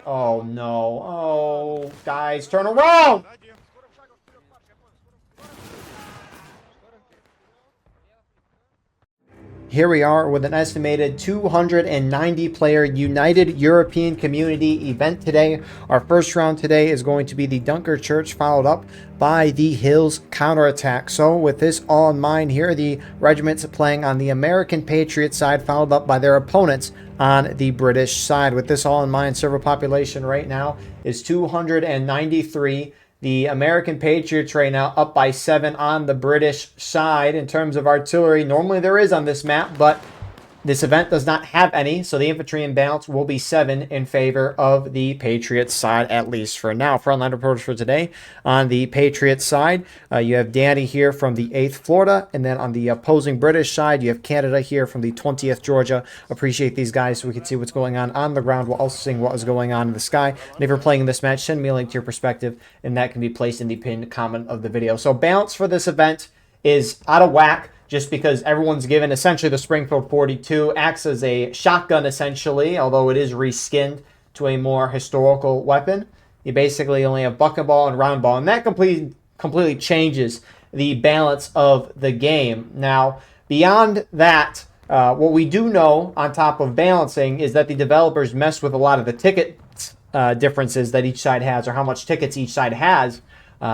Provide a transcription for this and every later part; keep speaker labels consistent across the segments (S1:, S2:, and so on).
S1: Oh, no. Oh, guys, turn around! Here we are with an estimated 290 player United European Community event today. Our first round today is going to be the Dunker Church, followed up by the Hills Counterattack. So with this all in mind, here are the regiments playing on the American Patriot side, followed up by their opponents on the British side. With this all in mind, server population right now is 293. The American Patriots right now up by 7 on the British side in terms of artillery. Normally there is on this map, but this event does not have any, so the infantry imbalance will be 7 in favor of the Patriots side, at least for now. Frontline reporters for today on the Patriots side, you have Danny here from the 8th Florida, and then on the opposing British side, you have Canada here from the 20th Georgia. Appreciate these guys so we can see what's going on the ground while also seeing what is going on in the sky. And if you're playing in this match, send me a link to your perspective, and that can be placed in the pinned comment of the video. So balance for this event is out of whack, just because everyone's given essentially the Springfield 42, acts as a shotgun essentially, although it is reskinned to a more historical weapon. You basically only have bucket ball and round ball, and that completely changes the balance of the game. Now, beyond that, what we do know on top of balancing is that the developers mess with a lot of the ticket differences that each side has, or how much tickets each side has,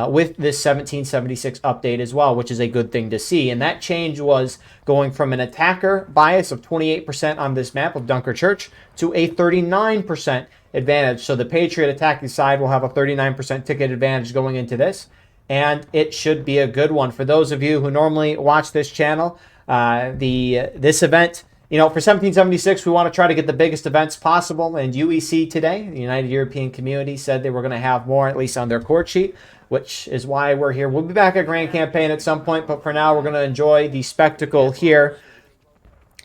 S1: with this 1776 update as well, which is a good thing to see. And that change was going from an attacker bias of 28% on this map of Dunker Church to a 39% advantage. So the Patriot attacking side will have a 39% ticket advantage going into this, and it should be a good one. For those of you who normally watch this channel, this event, you know, for 1776, we want to try to get the biggest events possible. And UEC today, the United European Community, said they were going to have more, at least on their court sheet, which is why we're here. We'll be back at Grand Campaign at some point, but for now, we're going to enjoy the spectacle here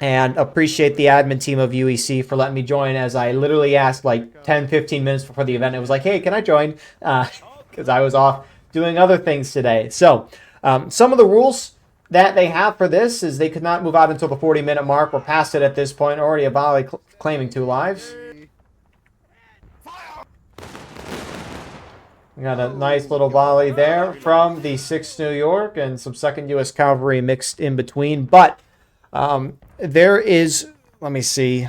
S1: and appreciate the admin team of UEC for letting me join, as I literally asked like 10, 15 minutes before the event. It was like, hey, can I join? Because I was off doing other things today. So some of the rules that they have for this is they could not move out until the 40-minute mark. We're past it at this point. Already a volley claiming 2 lives. We got a nice little volley there from the 6th New York and some 2nd U.S. Cavalry mixed in between. But there is, let me see,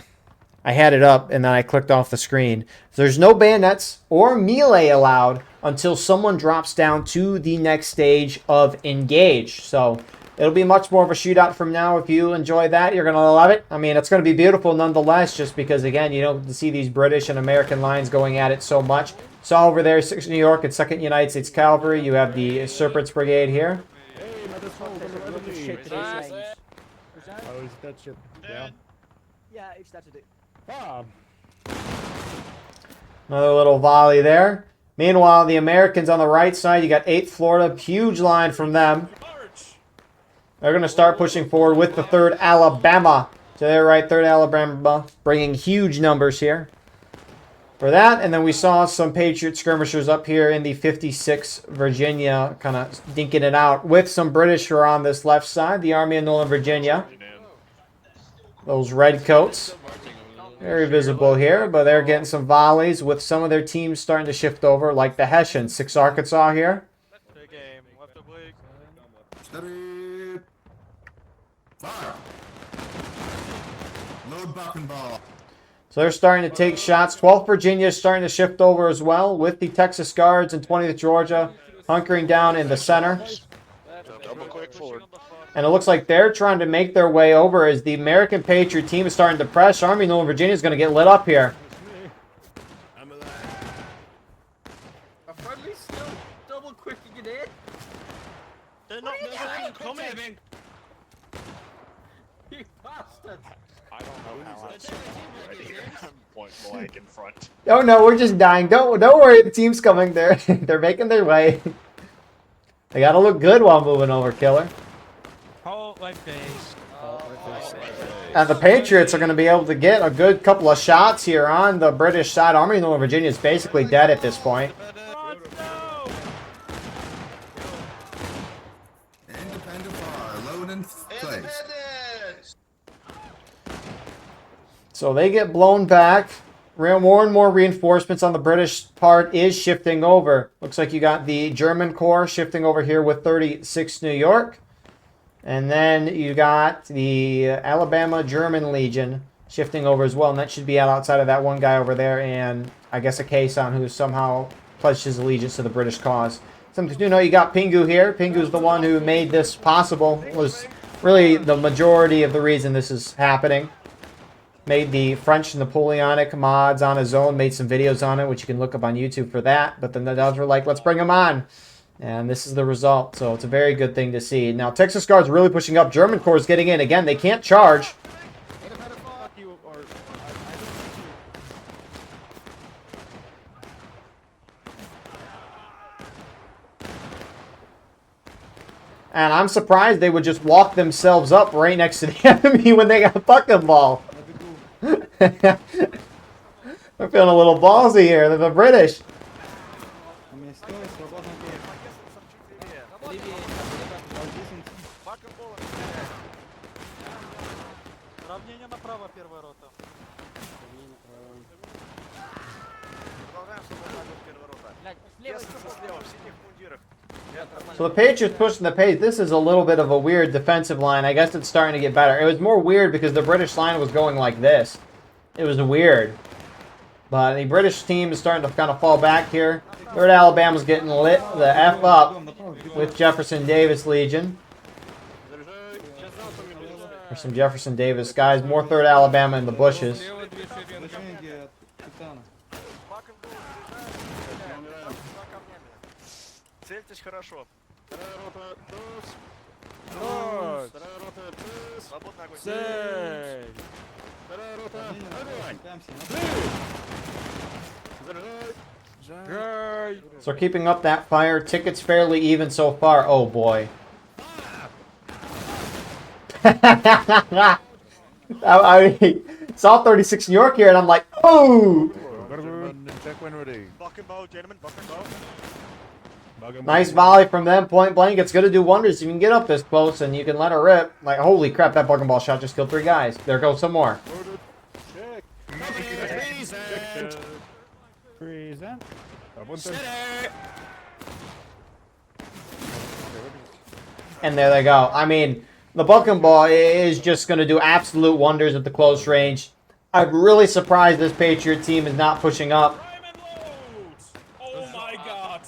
S1: I had it up and then I clicked off the screen. There's no bayonets or melee allowed until someone drops down to the next stage of engage. So it'll be much more of a shootout from now. If you enjoy that, you're going to love it. I mean, it's going to be beautiful nonetheless, just because, again, you don't see these British and American lines going at it so much. So over there, 6th New York and 2nd United States Cavalry. You have the Serpents Brigade here. Another little volley there. Meanwhile, the Americans on the right side, you got 8th Florida. Huge line from them. They're going to start pushing forward with the 3rd Alabama. So they're right, 3rd Alabama, bringing huge numbers here for that. And then we saw some Patriot skirmishers up here in the 56 Virginia, kind of dinking it out with some British who are on this left side, the Army of Northern Virginia. Those red coats, very visible here, but they're getting some volleys with some of their teams starting to shift over, like the Hessians, 6 Arkansas here. So they're starting to take shots. 12th Virginia is starting to shift over as well, with the Texas Guards and 20th Georgia hunkering down in the center. And it looks like they're trying to make their way over as the American Patriot team is starting to press. Army of Northern Virginia is going to get lit up here.
S2: Double quicking it in.
S3: They're not coming.
S2: You bastard.
S3: I don't know how I'm point blank in front.
S1: Oh no, we're just dying. Don't worry, the team's coming. They're making their way. They gotta look good while moving over, Killer.
S4: Hold like this.
S1: And the Patriots are going to be able to get a good couple of shots here on the British side. Army of Northern Virginia is basically dead at this point.
S5: Independent fire, load in place.
S1: So they get blown back. More and more reinforcements on the British part is shifting over. Looks like you got the German Corps shifting over here with 36 New York. And then you got the Alabama German Legion shifting over as well. And that should be out outside of that one guy over there. And I guess a Kason who somehow pledged his allegiance to the British cause. Something to know, you got Pingu here. Pingu's the one who made this possible. Was really the majority of the reason this is happening. Made the French Napoleonic mods on his own, made some videos on it, which you can look up on YouTube for that. But then the others were like, let's bring him on. And this is the result. So it's a very good thing to see. Now, Texas Guard's really pushing up. German Corps is getting in. Again, they can't charge. And I'm surprised they would just walk themselves up right next to the enemy when they got bucking ball. They're feeling a little ballsy here. They're the British. So the Patriots pushing the pace. This is a little bit of a weird defensive line. I guess it's starting to get better. It was more weird because the British line was going like this. It was weird. But the British team is starting to kind of fall back here. 3rd Alabama's getting lit the F up with Jefferson Davis Legion. There's some Jefferson Davis guys. More 3rd Alabama in the bushes.
S3: Цельтесь хорошо. Свободный огонь.
S1: So keeping up that fire. Tickets fairly even so far. Oh boy. I saw 36 New York here and I'm like, oh! Nice volley from them, point blank. It's going to do wonders if you can get up this close and you can let her rip. Like, holy crap, that bucking ball shot just killed 3 guys. There goes some more.
S6: Present.
S1: And there they go. I mean, the bucking ball is just going to do absolute wonders at the close range. I'm really surprised this Patriot team is not pushing up.
S4: Oh my god.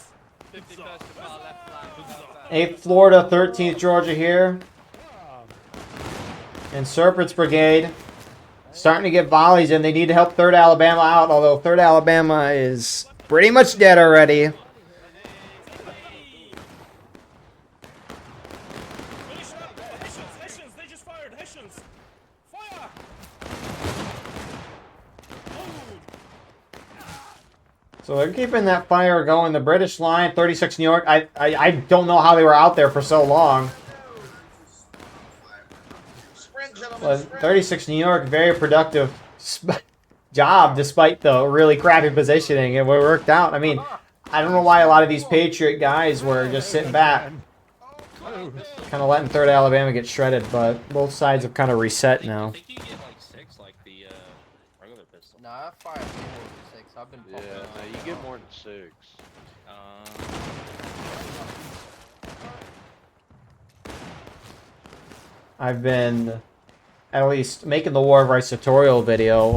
S1: 8th Florida, 13th Georgia here. And Serpent's Brigade starting to get volleys in. They need to help 3rd Alabama out, although 3rd Alabama is pretty much dead already.
S4: They just fired. Hessians. Fire.
S1: So they're keeping that fire going. The British line, 36 New York. I don't know how they were out there for so long. But 36 New York, very productive job despite the really crappy positioning. It worked out. I mean, I don't know why a lot of these Patriot guys were just sitting back. Kind of letting 3rd Alabama get shredded, but both sides have kind of reset now.
S7: I think you get like 6 like the regular pistol.
S2: Nah, I fired more than 6. I've been
S3: Yeah, no, you get more than 6.
S1: I've been at least making the War of Rice tutorial video.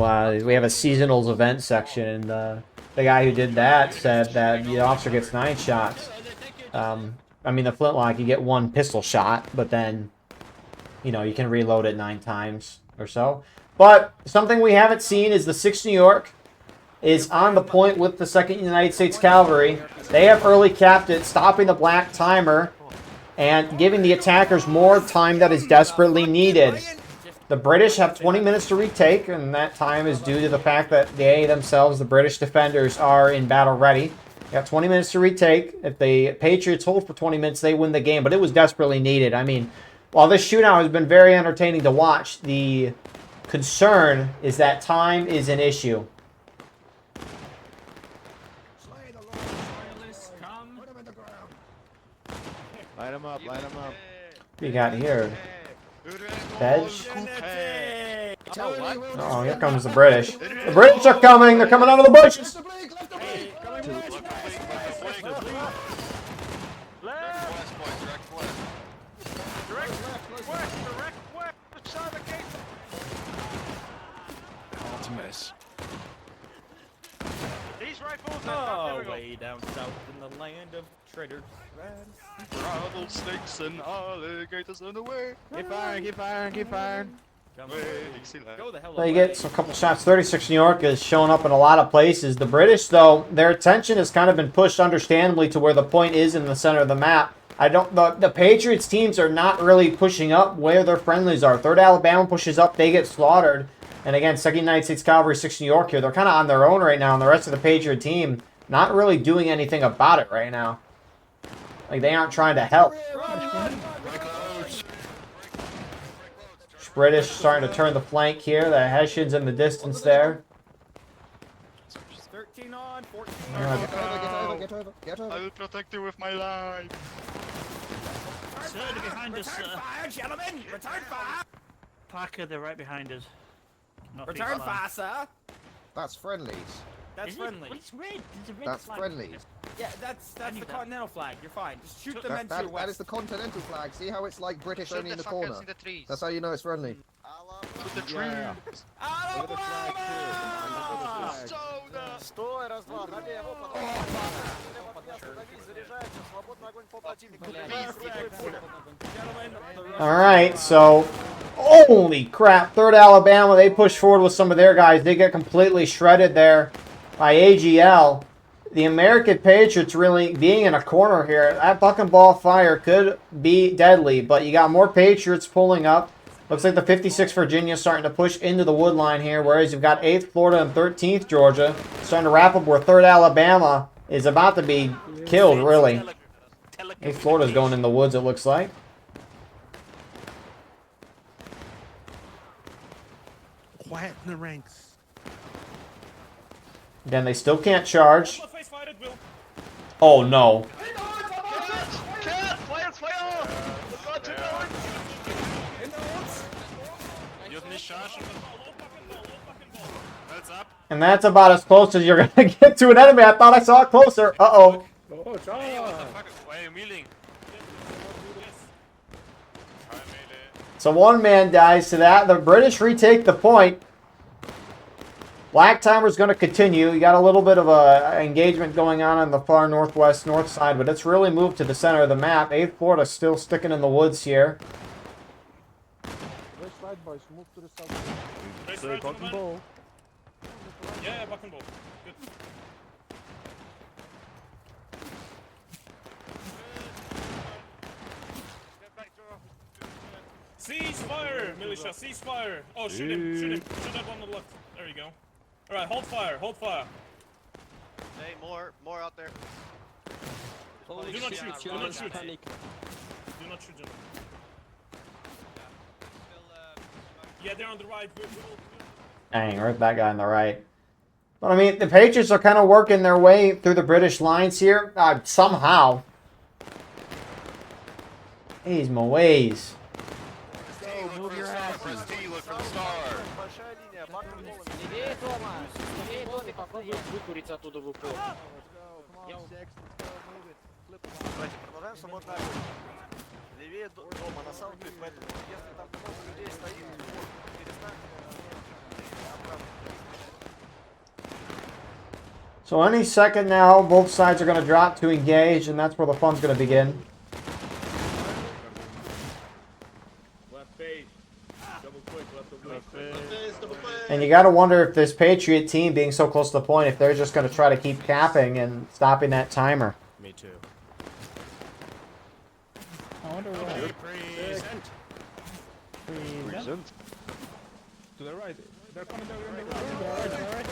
S1: We have a seasonals event section, and the guy who did that said that the officer gets 9 shots. I mean, the flintlock, you get 1 pistol shot, but then, you know, you can reload it 9 times or so. But something we haven't seen is the 6th New York is on the point with the 2nd United States Cavalry. They have early capped it, stopping the black timer and giving the attackers more time that is desperately needed. The British have 20 minutes to retake, and that time is due to the fact that they themselves, the British defenders, are in battle ready. They got 20 minutes to retake. If the Patriots hold for 20 minutes, they win the game, but it was desperately needed. I mean, while this shootout has been very entertaining to watch, the concern is that time is an issue.
S3: Line them up, line them up.
S1: What do you got here? Veg? Oh, here comes the British. The British are coming. They're coming out of the bushes.
S3: It's a mess.
S4: Oh, way down south in the land of traitors.
S3: Rattlesnakes and alligators in the way.
S2: Keep firing, keep firing, keep firing.
S4: Go the hell
S1: So you
S4: away.
S1: get a couple shots. 36 New York is showing up in a lot of places. The British, though, their attention has kind of been pushed, understandably, to where the point is in the center of the map. The Patriots teams are not really pushing up where their friendlies are. 3rd Alabama pushes up, they get slaughtered. And again, 2nd United States Cavalry, 6 New York here. They're kind of on their own right now, and the rest of the Patriot team not really doing anything about it right now. Like, they aren't trying to help. British starting to turn the flank here. The Hessians in the distance there.
S4: 13 on, 14
S5: Get over.
S3: I will protect you with my life.
S6: Sir, they're behind us, sir.
S4: fire, gentlemen! Return fire!
S6: Parker, they're right behind us. Not
S4: Return fire, sir!
S5: That's friendlies.
S4: That's
S6: Is it?
S4: friendly.
S6: Well, it's red. There's a red
S5: That's
S6: flag.
S5: friendlies.
S4: Yeah, that's the
S6: that.
S4: continental flag. You're fine. Just shoot them into
S5: That,
S4: your
S5: that is
S4: west.
S5: the continental flag. See how it's like British
S2: Shoot
S5: only in
S2: the
S5: the
S2: fuckers
S5: corner?
S2: in the trees.
S5: That's how you know it's friendly.
S3: With the trees.
S2: Стой, раз-два, налево,
S1: Alright, so... Holy crap. 3rd Alabama, they push forward with some of their guys. They get completely shredded there by AGL. The American Patriots really being in a corner here. That fucking ball fire could be deadly, but you got more Patriots pulling up. Looks like the 56th Virginia starting to push into the wood line here, whereas you've got 8th Florida and 13th Georgia starting to wrap up where 3rd Alabama is about to be killed, really. 8th Florida's going in the woods, it looks like.
S8: Quiet in the ranks.
S1: Again, they still can't charge.
S4: Face fire at will.
S1: Oh, no.
S3: Cat! Fire! Fire! You have me charging. Heads up.
S1: And that's about as close as you're going to get to an enemy. I thought I saw it closer. Uh-oh.
S3: Hey, what the fuck? Why are you mealing?
S1: So one man dies to that. The British retake the point. Black Timer's going to continue. You got a little bit of a engagement going on the far northwest north side, but it's really moved to the center of the map. 8th Florida still sticking in the woods here.
S4: Face right, gentlemen. Yeah, buck and ball. Good. Cease fire, militia, cease fire. Oh, shoot him, shoot him. Shoot up on the left. There you go. Alright, hold fire, hold fire.
S2: Hey, more out there.
S4: Do not shoot, do not shoot. Do not shoot, gentlemen. Yeah, they're on the right.
S1: Dang, right that guy on the right. But, I mean, the Patriots are kind of working their way through the British lines here. Somehow. Jeez, my ways.
S3: Move your ass. Press T, look for the star.
S2: Левее дома! Левее дома, попробуй выкурить оттуда в упор. Давайте продолжаем свободно. Левее дома, на самом деле, поэтому если там много людей стоит, перестань.
S1: So any second now, both sides are going to drop to engage, and that's where the fun's going to begin. And you got to wonder if this Patriot team, being so close to the point, if they're just going to try to keep capping and stopping that timer.
S8: Me too.
S6: I wonder why.
S3: Present.
S8: To the right. They're coming down on the right.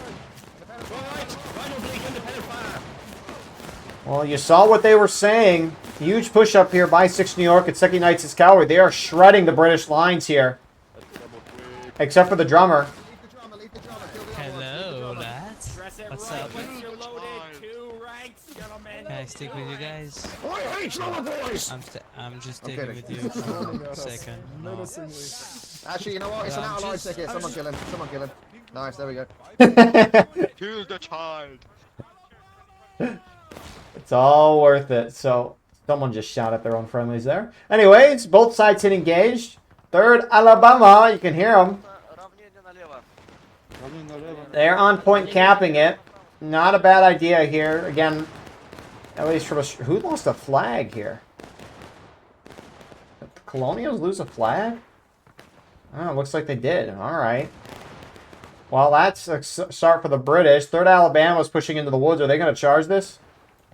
S1: Well, you saw what they were saying. Huge push up here by 6 New York and 2nd United States Cavalry. They are shredding the British lines here. Except for the drummer.
S9: Hello, lads. What's up?
S4: You're loaded, 2 ranks, gentlemen.
S9: Can I stick with you guys? I'm just sticking with you for a second. No.
S5: Actually, you know what? It's an out of line ticket. Someone kill him. Someone kill him. Nice, there we go.
S3: Kill the child.
S1: It's all worth it. So someone just shot at their own friendlies there. Anyways, both sides hit engaged. 3rd Alabama, you can hear them.
S2: Равнение налево.
S1: They're on point capping it. Not a bad idea here. Again, at least from a... Who lost a flag here? Did the Colonials lose a flag? Oh, looks like they did. All right. Well, that's a start for the British. 3rd Alabama is pushing into the woods. Are they going to charge this?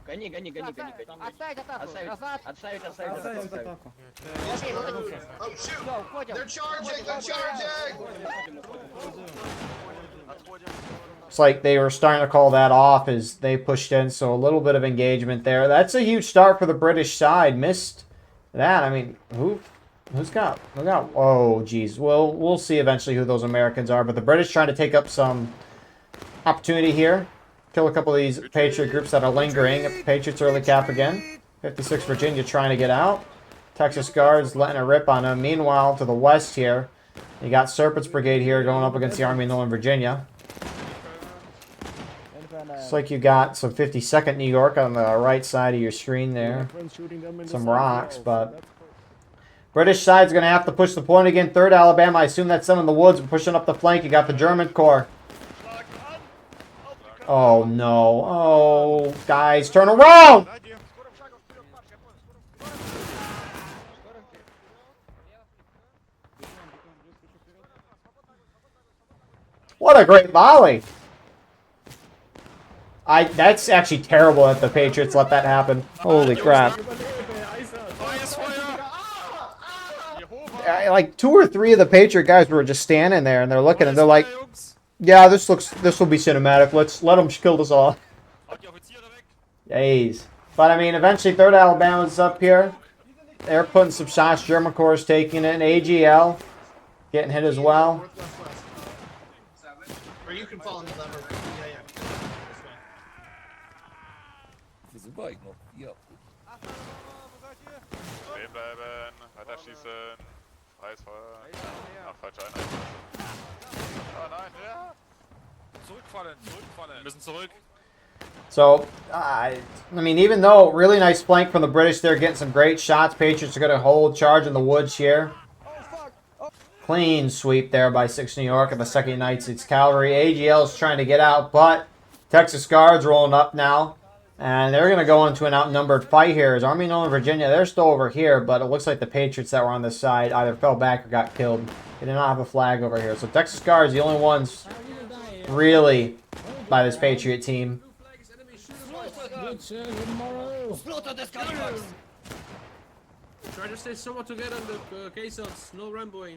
S7: Гони.
S10: Отставить атаку!
S7: Отставить.
S10: Назад!
S7: Отставить.
S8: Отставить атаку.
S10: Окей, выходите. Все, уходим.
S1: It's like they were starting to call that off as they pushed in, so a little bit of engagement there. That's a huge start for the British side. Missed that. I mean, who's got? Oh, geez. Well, we'll see eventually who those Americans are, but the British trying to take up some opportunity here. Kill a couple of these Patriot groups that are lingering. Patriots early cap again. 56 Virginia trying to get out. Texas Guards letting a rip on them. Meanwhile, to the west here, you got Serpent's Brigade here going up against the Army of Northern Virginia. Looks like you got some 52nd New York on the right side of your screen there. Some rocks, but British side's going to have to push the point again. 3rd Alabama, I assume that's some in the woods pushing up the flank. You got the German Corps. Oh, no. Oh, guys, turn around! What a great volley! That's actually terrible that the Patriots let that happen. Holy crap. Like 2 or 3 of the Patriot guys were just standing there and they're looking and they're like, yeah, this will be cinematic. Let's let them kill us all. Jeez. But I mean, eventually 3rd Alabama's up here. They're putting some shots. German Corps is taking it. And AGL getting hit as well.
S10: Or you can follow me, lever.
S3: Stehen bleiben, weiter schießen. Freies Feuer. Ach, falsche Einheit. Ah, nein, ja. Zurückfallen. Wir müssen zurück.
S1: So, I mean, even though really nice flank from the British, they're getting some great shots. Patriots are going to hold charge in the woods here. Clean sweep there by 6 New York and the 2nd United States Cavalry. AGL is trying to get out, but Texas Guards rolling up now. And they're going to go into an outnumbered fight here. As Army of Northern Virginia, they're still over here, but it looks like the Patriots that were on this side either fell back or got killed. They did not have a flag over here. So Texas Guards, the only ones really by this Patriot team.
S10: Try to stay somewhat together in the caissons. No ramboing.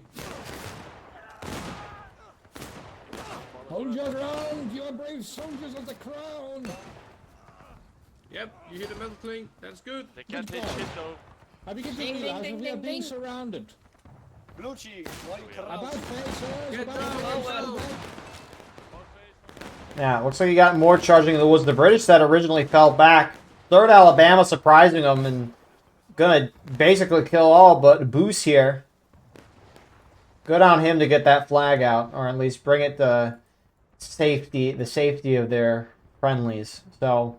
S8: Hold your ground, you are brave soldiers of the crown.
S10: Yep, you hear the metal cling. That's good.
S3: They can't take shit though.
S8: Have you realized that we are being surrounded? About face, sirs,
S10: Get
S8: about
S10: down,
S8: face.
S1: Yeah, looks like you got more charging in the woods. The British that originally fell back. 3rd Alabama surprising them and gonna basically kill all but Boost here. Good on him to get that flag out, or at least bring it to the safety of their friendlies. So,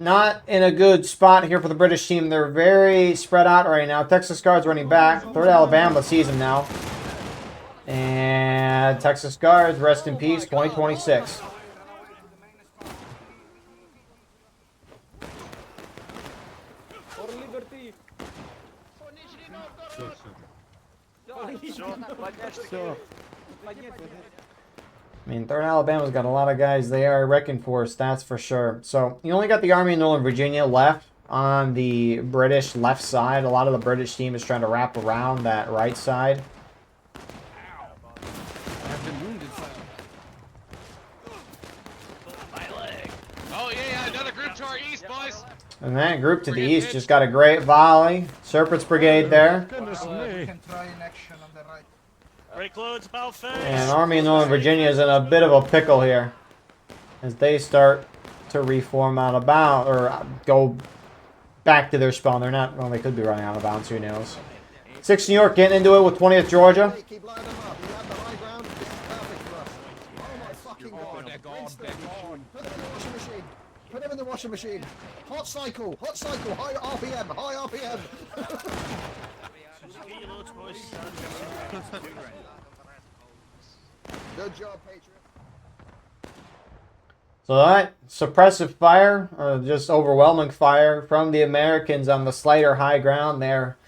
S1: not in a good spot here for the British team. They're very spread out right now. Texas Guards running back. 3rd Alabama sees him now. And Texas Guards, rest in peace, 2026. I mean, 3rd Alabama's got a lot of guys they are reckoned for, that's for sure. So, you only got the Army of Northern Virginia left on the British left side. A lot of the British team is trying to wrap around that right side.
S3: Oh yeah, another group to our east, boys.
S1: And that group to the east just got a great volley. Serpent's Brigade there.
S8: Goodness me.
S6: Break loads, about face.
S1: And Army of Northern Virginia is in a bit of a pickle here as they start to reform out of bounds or go back to their spawn. They're not, well, they could be running out of bounds, who knows. 6th New York getting into it with 20th Georgia.
S5: Hey, keep lining them up. You have the high ground. This is perfect for us. Oh my fucking god. Rinse them. Put them in the washing machine. Put them in the washing machine. Hot cycle. Hot cycle. High RPM. High RPM. Good job, Patriot.
S1: So that suppressive fire, or just overwhelming fire from the Americans on the slighter high ground there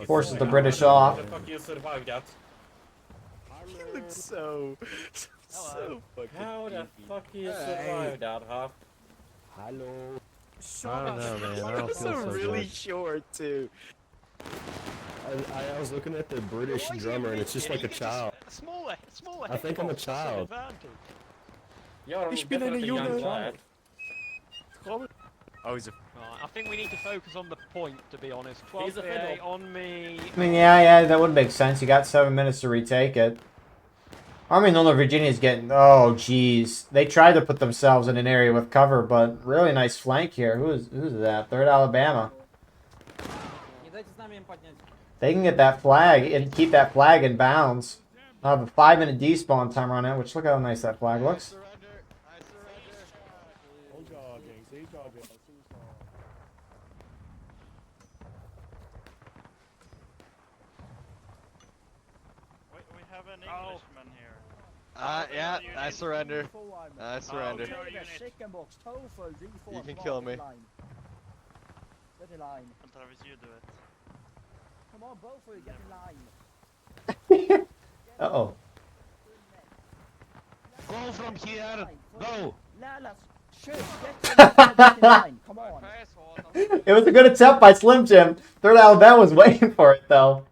S1: forces the British off.
S4: How the fuck you survived that?
S2: He looks so fucking.
S4: How the fuck you survived that, huh?
S8: Hello.
S2: I don't know, man. I don't feel so really short too.
S11: I was looking at the British drummer and it's just like a child.
S2: Smaller.
S11: I think I'm a child.
S4: Ich bin eine Junge.
S2: Oh, he's a.
S7: I think we need to focus on the point, to be honest.
S4: He's a
S7: 12
S4: fiddle.
S7: on me.
S1: I mean, yeah, that would make sense. You got 7 minutes to retake it. Army of Northern Virginia's getting... Oh, jeez. They tried to put themselves in an area with cover, but really nice flank here. Who's that? 3rd Alabama. They can get that flag and keep that flag in bounds. I'll have a 5-minute despawn timer on it, which look how nice that flag looks.
S2: We have an Englishman here. Yeah, I surrender. I surrender. You can kill me. Travis, you do it.
S6: Come on, both of you, get in line.
S1: Uh-oh.
S11: Go from here. Go.
S6: Lalas, shoot, get in line. Come on.
S1: It was a good attempt by Slim Jim. 3rd Alabama was waiting for it, though.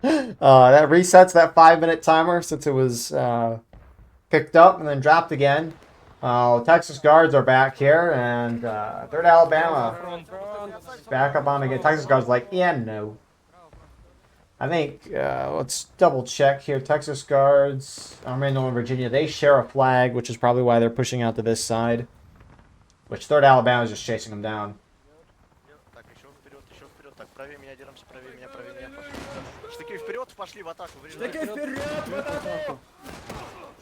S1: That resets that 5-minute timer since it was picked up and then dropped again. Texas Guards are back here, and 3rd Alabama back up on again. Texas Guards like, yeah, no. I think, let's double check here. Texas Guards, Army of Northern Virginia, they share a flag, which is probably why they're pushing out to this side. Which 3rd Alabama is just chasing them down.
S2: Так, еще вперед. Так, правее меня, держимся, правее меня. Штыки вперед, пошли в атаку. Штыки вперед, в атаку!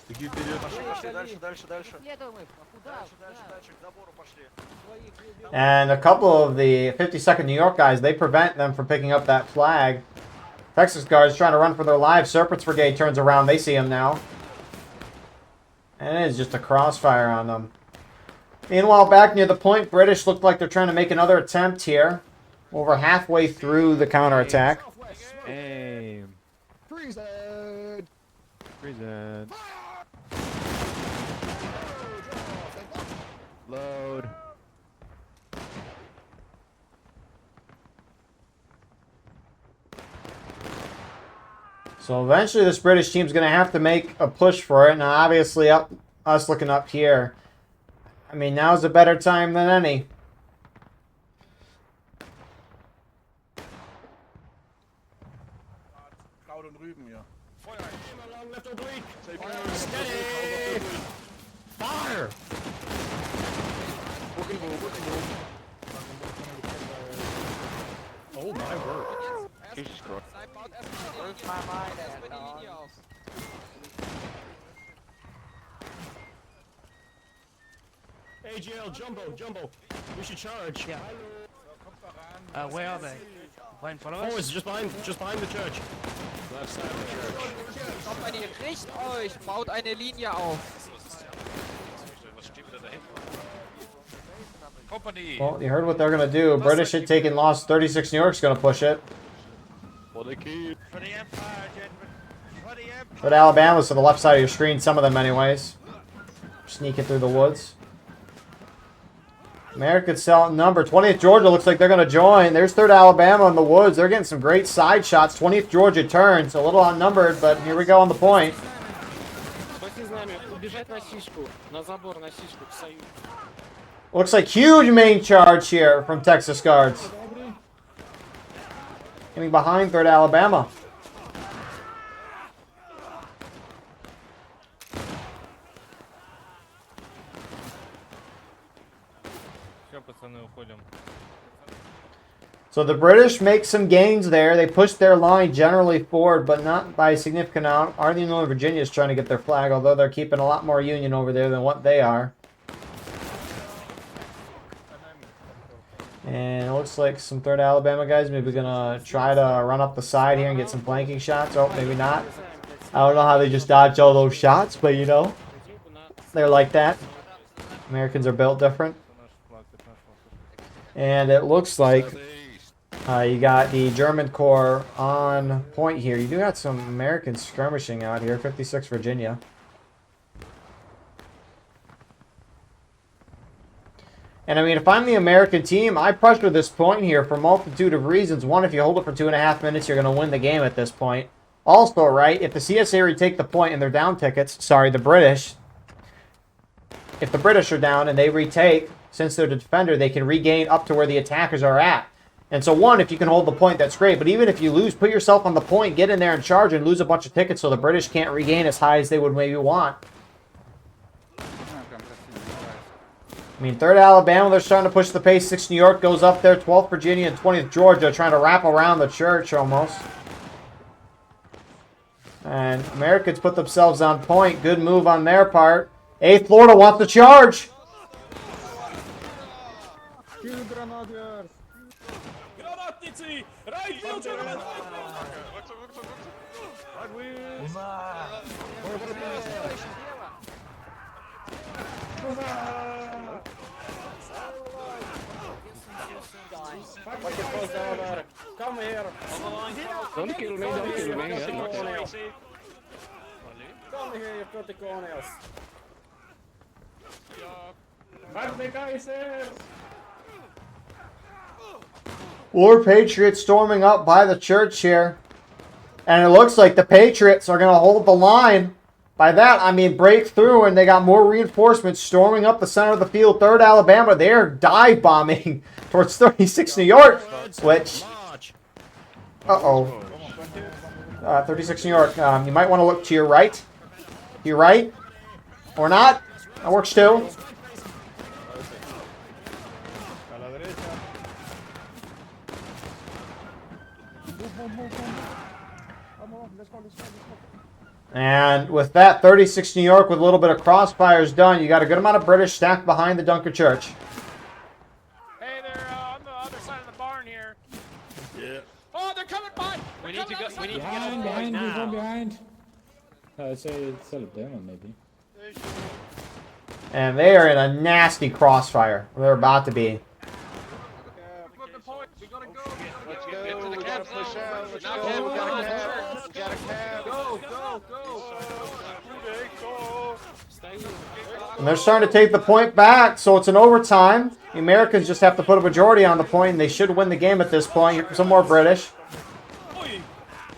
S2: Штыки вперед. Пошли, дальше. Дальше, к забору пошли.
S1: And a couple of the 52nd New York guys, they prevent them from picking up that flag. Texas Guards trying to run for their lives. Serpent's Brigade turns around. They see him now. And it is just a crossfire on them. Meanwhile, back near the point, British look like they're trying to make another attempt here. Over halfway through the counterattack.
S2: Aim.
S5: Freezing.
S2: Load.
S1: So eventually this British team's going to have to make a push for it. Now, obviously, us looking up here, I mean, now's a better time than any.
S11: Fire!
S3: Oh my word. Jesus Christ.
S11: AGL, Jumbo. We should charge.
S6: Yeah. Where are they? Right in front of us?
S11: Forwards, just behind the church. Left side of the church.
S12: Company, richt euch! Baut eine Linie auf!
S3: Company.
S1: Well, you heard what they're going to do. British had taken loss. 36 New York's going to push it.
S2: For the Empire, gentlemen. For the Empire.
S1: But Alabama's to the left side of your screen, some of them anyways. Sneaking through the woods. American cell number. 20th Georgia looks like they're going to join. There's 3rd Alabama in the woods. They're getting some great side shots. 20th Georgia turns. A little outnumbered, but here we go on the point. Looks like huge main charge here from Texas Guards. Getting behind 3rd Alabama. So the British make some gains there. They push their line generally forward, but not by a significant amount. Army of Northern Virginia is trying to get their flag, although they're keeping a lot more Union over there than what they are. And it looks like some 3rd Alabama guys maybe going to try to run up the side here and get some flanking shots. Oh, maybe not. I don't know how they just dodged all those shots, but you know, they're like that. Americans are built different. And it looks like you got the German Corps on point here. You do got some Americans skirmishing out here. 56 Virginia. And I mean, if I'm the American team, I pressure this point here for a multitude of reasons. One, if you hold it for 2.5 minutes, you're going to win the game at this point. Also, right, if the CSA retake the point and they're down tickets, sorry, the British, if the British are down and they retake, since they're the defender, they can regain up to where the attackers are at. And so, one, if you can hold the point, that's great. But even if you lose, put yourself on the point, get in there and charge and lose a bunch of tickets so the British can't regain as high as they would maybe want. I mean, 3rd Alabama, they're starting to push the pace. 6th New York goes up there. 12th Virginia and 20th Georgia trying to wrap around the church almost. And Americans put themselves on point. Good move on their part. 8th Florida wants to charge.
S4: Granatnici! Right wheel, gentlemen! Right wheels!
S10: Come here!
S11: Don't kill me, don't kill me.
S10: Come here, you pretty corners! Back the guys here!
S1: War Patriots storming up by the church here. And it looks like the Patriots are going to hold the line. By that, I mean break through, and they got more reinforcements storming up the center of the field. 3rd Alabama, they're dive bombing towards 36 New York, which... Uh-oh. 36 New York, you might want to look to your right. Your right. Or not. That works too. And with that, 36 New York with a little bit of crossfires done. You got a good amount of British stacked behind the Dunker Church.
S10: Hey, they're on the other side of the barn here.
S11: Yeah.
S10: Oh, they're coming by!
S12: We need to go. We need to get
S8: Behind,
S12: them
S8: behind,
S12: now.
S8: behind. I'd say it's Alabama, maybe.
S1: And they are in a nasty crossfire. They're about to be.
S10: Flip the point. We gotta go.
S2: Let's
S10: Get
S2: go.
S10: to the
S2: We gotta push out. Let's
S10: Now
S2: go.
S10: get
S2: We
S10: to
S2: got a
S10: the
S2: cab. We got a cab.
S10: Go, go, go.
S1: And they're starting to take the point back, so it's an overtime. The Americans just have to put a majority on the point, and they should win the game at this point. Here comes some more British.
S4: Oi!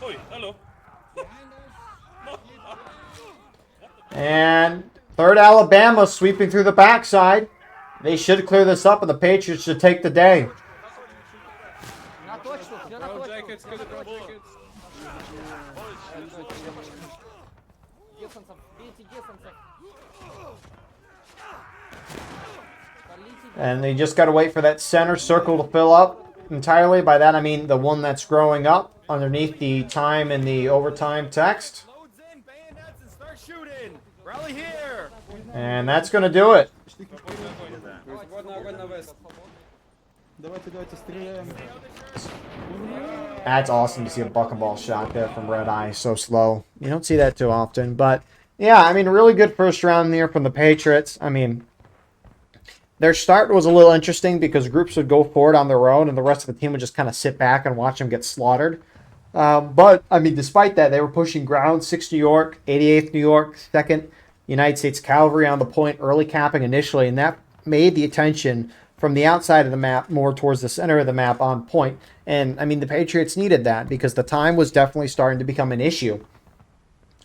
S4: Oi, hello.
S1: And 3rd Alabama sweeping through the backside. They should clear this up, and the Patriots should take the day.
S10: Brown jackets, get the brown jackets.
S1: And they just got to wait for that center circle to fill up entirely. By that, I mean the one that's growing up underneath the time and the overtime text.
S10: Loads in, bayonets, and start shooting. Rally here.
S1: And that's going to do it. That's awesome to see a buckeball shot there from Red Eye so slow. You don't see that too often. But, yeah, I mean, really good first round there from the Patriots. I mean, their start was a little interesting because groups would go forward on their own and the rest of the team would just kind of sit back and watch them get slaughtered. But, I mean, despite that, they were pushing ground. 6th New York, 88th New York, 2nd United States Cavalry on the point, early capping initially, and that made the attention from the outside of the map more towards the center of the map on point. And, I mean, the Patriots needed that because the time was definitely starting to become an issue.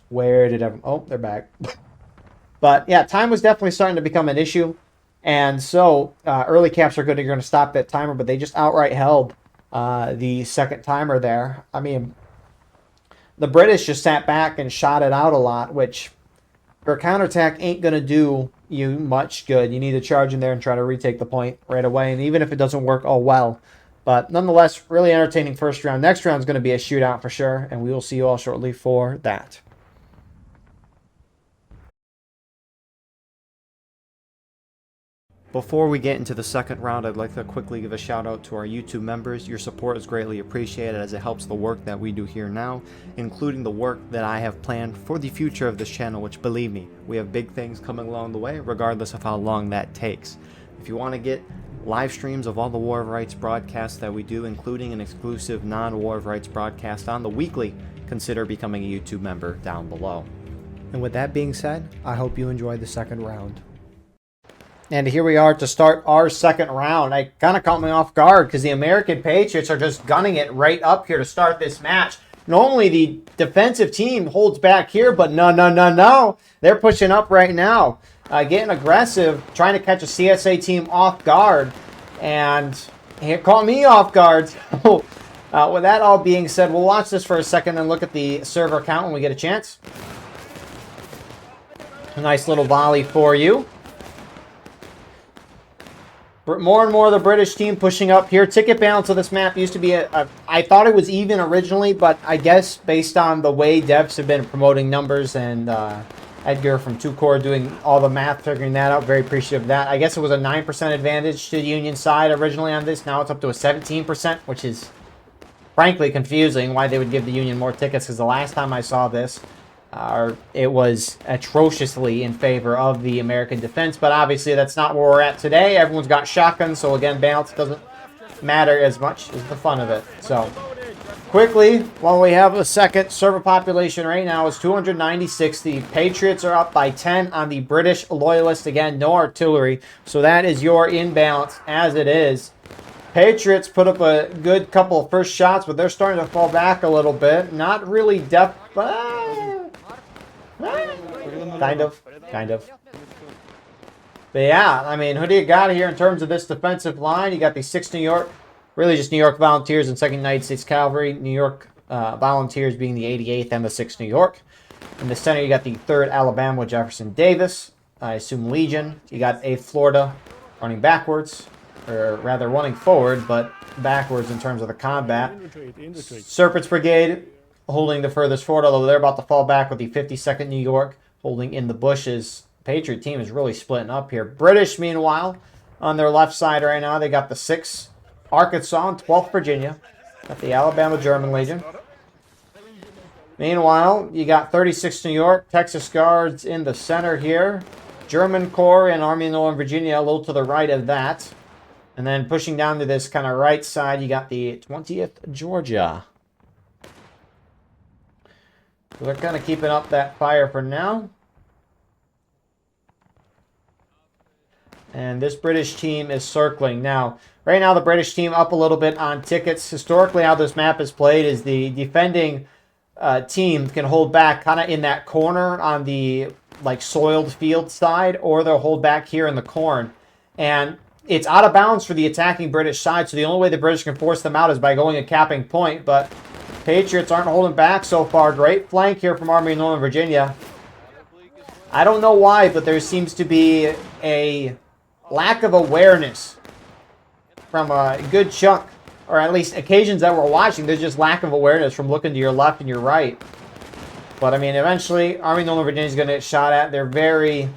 S1: Where did everyone... Oh, they're back. But, yeah, time was definitely starting to become an issue. And so, early caps are good. You're going to stop that timer, but they just outright held the second timer there. I mean, the British just sat back and shot it out a lot, which for a counterattack ain't going to do you much good. You need to charge in there and try to retake the point right away. And even if it doesn't work, oh well. But nonetheless, really entertaining first round. Next round is going to be a shootout for sure, and we will see you all shortly for that. Before we get into the second round, I'd like to quickly give a shout out to our YouTube members. Your support is greatly appreciated as it helps the work that we do here now, including the work that I have planned for the future of this channel, which, believe me, we have big things coming along the way, regardless of how long that takes. If you want to get live streams of all the War of Rights broadcasts that we do, including an exclusive non-War of Rights broadcast on the weekly, consider becoming a YouTube member down below. And with that being said, I hope you enjoyed the second round. And here we are to start our second round. I kind of caught me off guard because the American Patriots are just gunning it right up here to start this match. Normally the defensive team holds back here, but no. They're pushing up right now. Getting aggressive, trying to catch a CSA team off guard. And it caught me off guard. So, with that all being said, we'll watch this for a second and look at the server count when we get a chance. A nice little volley for you. More and more of the British team pushing up here. Ticket balance of this map used to be I thought it was even originally, but I guess based on the way devs have been promoting numbers and Edgar from 2Core doing all the math, figuring that out, very appreciative of that. I guess it was a 9% advantage to the Union side originally on this. Now it's up to a 17%, which is frankly confusing why they would give the Union more tickets, because the last time I saw this, it was atrociously in favor of the American defense, but obviously that's not where we're at today. Everyone's got shotguns, so again, balance doesn't matter as much as the fun of it. So, quickly, while we have a second, server population right now is 296. The Patriots are up by 10 on the British Loyalists. Again, no artillery, so that is your imbalance as it is. Patriots put up a good couple of first shots, but they're starting to fall back a little bit. Not really depth, but kind of. But yeah, I mean, who do you got here in terms of this defensive line? You got the 6th New York, really just New York Volunteers and 2nd United States Cavalry. New York Volunteers being the 88th and the 6th New York. In the center, you got the 3rd Alabama Jefferson Davis. I assume Legion. You got 8th Florida running backwards, or rather running forward, but backwards in terms of the combat. Serpents Brigade holding the furthest forward, although they're about to fall back with the 52nd New York holding in the bushes. Patriot team is really splitting up here. British, meanwhile, on their left side right now, they got the 6th Arkansas and 12th Virginia. Got the Alabama German Legion. Meanwhile, you got 36th New York, Texas Guards in the center here. German Corps and Army of Northern Virginia a little to the right of that. And then pushing down to this kind of right side, you got the 20th Georgia. So they're kind of keeping up that fire for now. And this British team is circling. Now, right now the British team up a little bit on tickets. Historically, how this map is played is the defending team can hold back kind of in that corner on the soiled field side, or they'll hold back here in the corn. And it's out of bounds for the attacking British side, so the only way the British can force them out is by going a capping point. But Patriots aren't holding back so far. Great flank here from Army of Northern Virginia. I don't know why, but there seems to be a lack of awareness from a good chunk, or at least occasions that we're watching. There's just lack of awareness from looking to your left and your right. But I mean, eventually, Army of Northern Virginia is going to get shot at. They're very...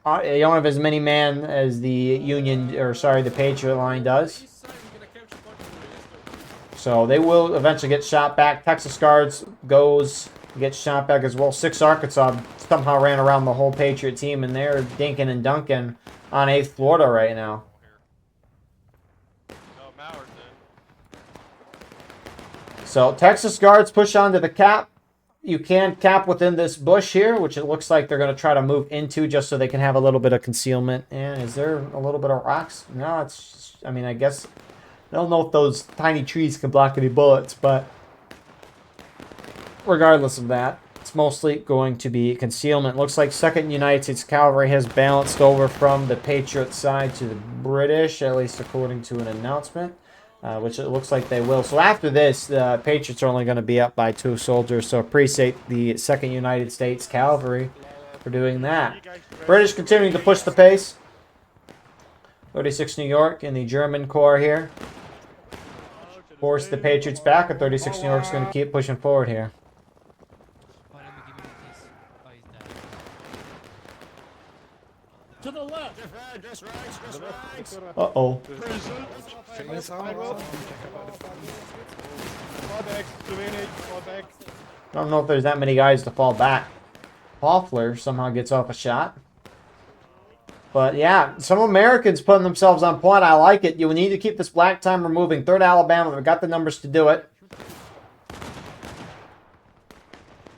S1: They don't have as many men as the Union, or sorry, the Patriot line does. So they will eventually get shot back. Texas Guards gets shot back as well. 6 Arkansas somehow ran around the whole Patriot team, and they're dinking and dunking on 8th Florida right now. So Texas Guards push onto the cap. You can cap within this bush here, which it looks like they're going to try to move into just so they can have a little bit of concealment. And is there a little bit of rocks? No, it's just, I mean, I guess, I don't know if those tiny trees can block any bullets, but regardless of that, it's mostly going to be concealment. Looks like 2nd United States Cavalry has balanced over from the Patriot side to the British, at least according to an announcement. Which it looks like they will. So after this, the Patriots are only going to be up by 2 soldiers. So appreciate the 2nd United States Cavalry for doing that. British continuing to push the pace. 36th New York in the German Corps here. force the Patriots back, or 36 New York's going to keep pushing forward here.
S8: To the left.
S11: Just right.
S1: Uh-oh.
S11: Fall back. Fall back.
S1: I don't know if there's that many guys to fall back. Hoffler somehow gets off a shot. But yeah, some Americans putting themselves on point. I like it. You need to keep this black timer moving. 3rd Alabama, they've got the numbers to do it.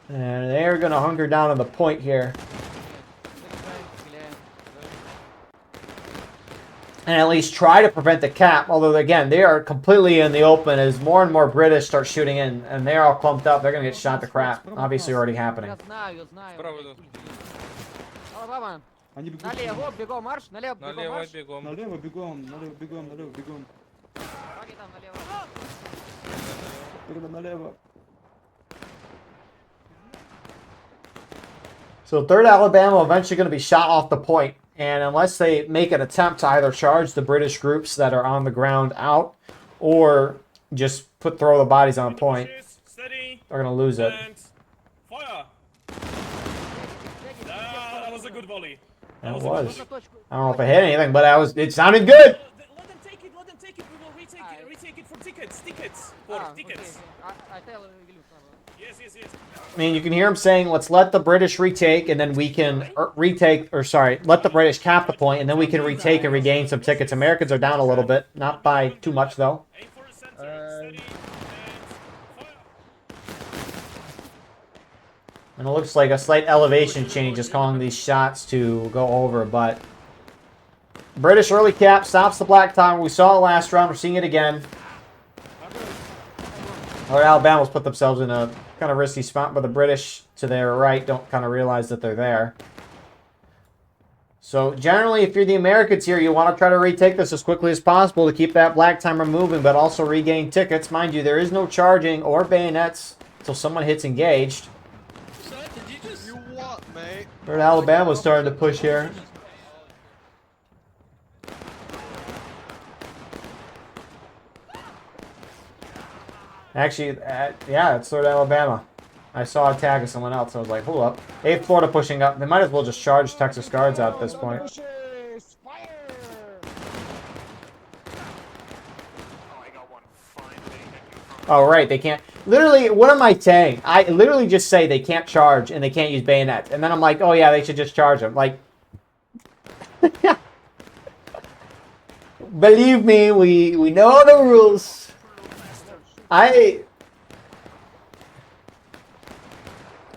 S1: And they're going to hunker down on the point here. And at least try to prevent the cap. Although, again, they are completely in the open as more and more British start shooting in. And they're all clumped up. They're going to get shot to crap. Obviously already happening.
S12: Налево, бегом, марш, налево, бегом, марш.
S8: Налево, бегом.
S12: Враги там налево.
S8: Налево.
S1: So 3rd Alabama eventually going to be shot off the point. And unless they make an attempt to either charge the British groups that are on the ground out or just throw the bodies on a point, they're going to lose it.
S4: Fire! That was a good volley.
S1: That was. I don't know if I hit anything, but it sounded good.
S4: Let them take it. We will retake it for tickets. Tickets.
S12: I tell
S4: Yes.
S1: I mean, you can hear him saying, let's let the British retake, and then we can let the British cap the point, and then we can retake and regain some tickets. Americans are down a little bit. Not by too much, though.
S4: Aim for the center. Steady. And fire.
S1: And it looks like a slight elevation change is causing these shots to go over, but British early cap stops the black timer. We saw it last round. We're seeing it again. Or Alabama's put themselves in a kind of risky spot, but the British to their right don't kind of realize that they're there. So generally, if you're the Americans here, you want to try to retake this as quickly as possible to keep that black timer moving, but also regain tickets. Mind you, there is no charging or bayonets until someone hits engaged.
S2: You what, mate?
S1: 3rd Alabama's starting to push here. Actually, yeah, it's 3rd Alabama. I saw a tag of someone else. I was like, hold up. 8th Florida pushing up. They might as well just charge Texas Guards out at this point. Oh, right. They can't. Literally, what am I saying? I literally just say they can't charge and they can't use bayonets. And then I'm like, oh, yeah, they should just charge them. Like, believe me, we know the rules. I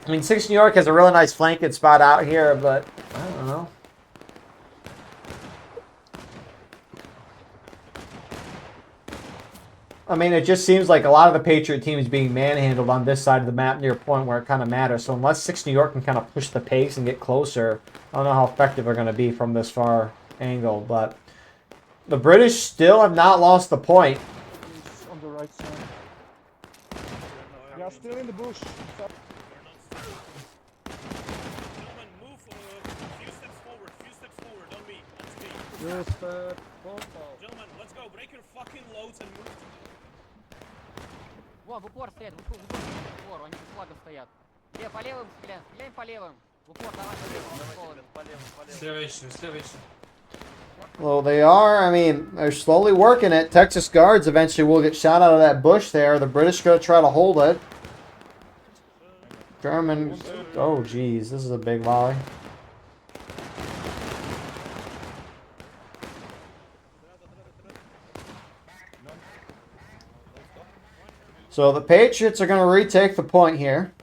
S1: mean, 6 New York has a really nice flanking spot out here, but I don't know. I mean, it just seems like a lot of the Patriot team is being manhandled on this side of the map near a point where it kind of matters. So unless 6 New York can kind of push the pace and get closer, I don't know how effective they're going to be from this far angle. But the British still have not lost the point.
S8: On the right side. They are still in the bush.
S4: Gentlemen, move a few steps forward. Don't be.
S8: Yes,
S4: Gentlemen, let's go. Break your fucking loads and move.
S12: Вон, в упор стоят, в упор, они без флага стоят. Где, по левым стреляем, стреляем по левым. В упор, давай, по левым.
S10: Следующий.
S1: Well, they are. I mean, they're slowly working it. Texas Guards eventually will get shot out of that bush there. The British going to try to hold it. German. Oh, geez. This is a big volley. So the Patriots are going to retake the point here.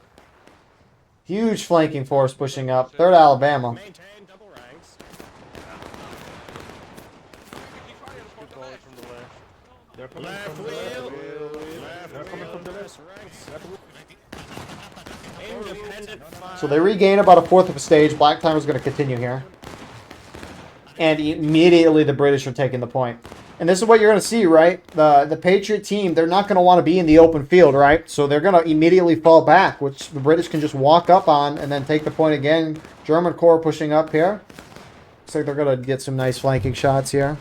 S1: Huge flanking force pushing up. 3rd Alabama.
S11: Left wheel. They're coming from the left. Independent fire.
S1: So they regain about a fourth of a stage. Black time is going to continue here. And immediately the British are taking the point. And this is what you're going to see, right? The Patriot team, they're not going to want to be in the open field, right? So they're going to immediately fall back, which the British can just walk up on and then take the point again. German corps pushing up here. Looks like they're going to get some nice flanking shots here.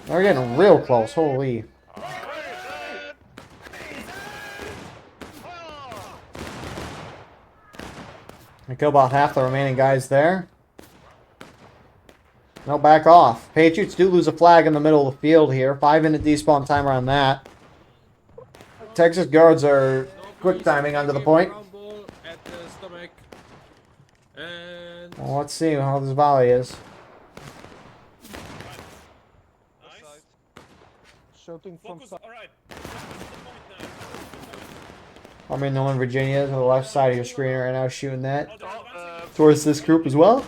S1: They're We're getting real close. Holy. We kill about half the remaining guys there. No, back off. Patriots do lose a flag in the middle of the field here. 5-minute despawn timer on that. Texas guards are quick timing under the point.
S10: At the stomach. And
S1: Well, let's see how this volley is.
S4: Nice.
S6: Shooting from
S4: Focus. All right.
S1: I'm in Northern Virginia to the left side of your screen right now, shooting that
S4: Oh, they're advancing.
S1: towards this group as well.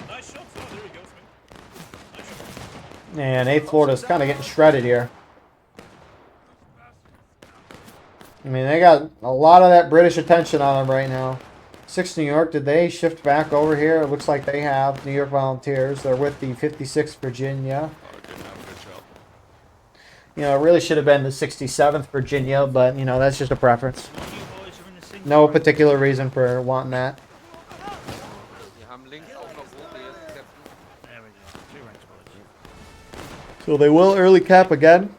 S4: Nice shots. Oh, there we go, Smith. Nice shot.
S1: And 8th Florida's kind of getting shredded here. I mean, they got a lot of that British attention on them right now. 6th New York, did they shift back over here? It looks like they have. New York Volunteers. They're with the 56th Virginia. You know, it really should have been the 67th Virginia, but, you know, that's just a preference. No particular reason for wanting that. So they will early cap again.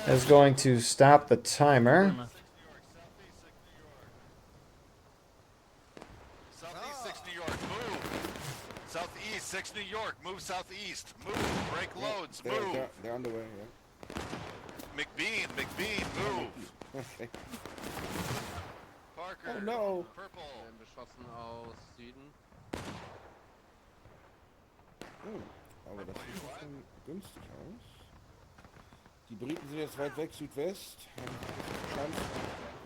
S1: Is going to stop the timer.
S3: Southeast 6 New York, move. Southeast 6 New York, move southeast. Move, break loads, move.
S11: They're on the way, yeah.
S3: McBean, move. Parker,
S11: Oh no.
S3: purple.
S7: Beschossen aus Süden.
S11: Aber das sieht schon günstig aus. Die Briten sind jetzt weit weg, Südwest.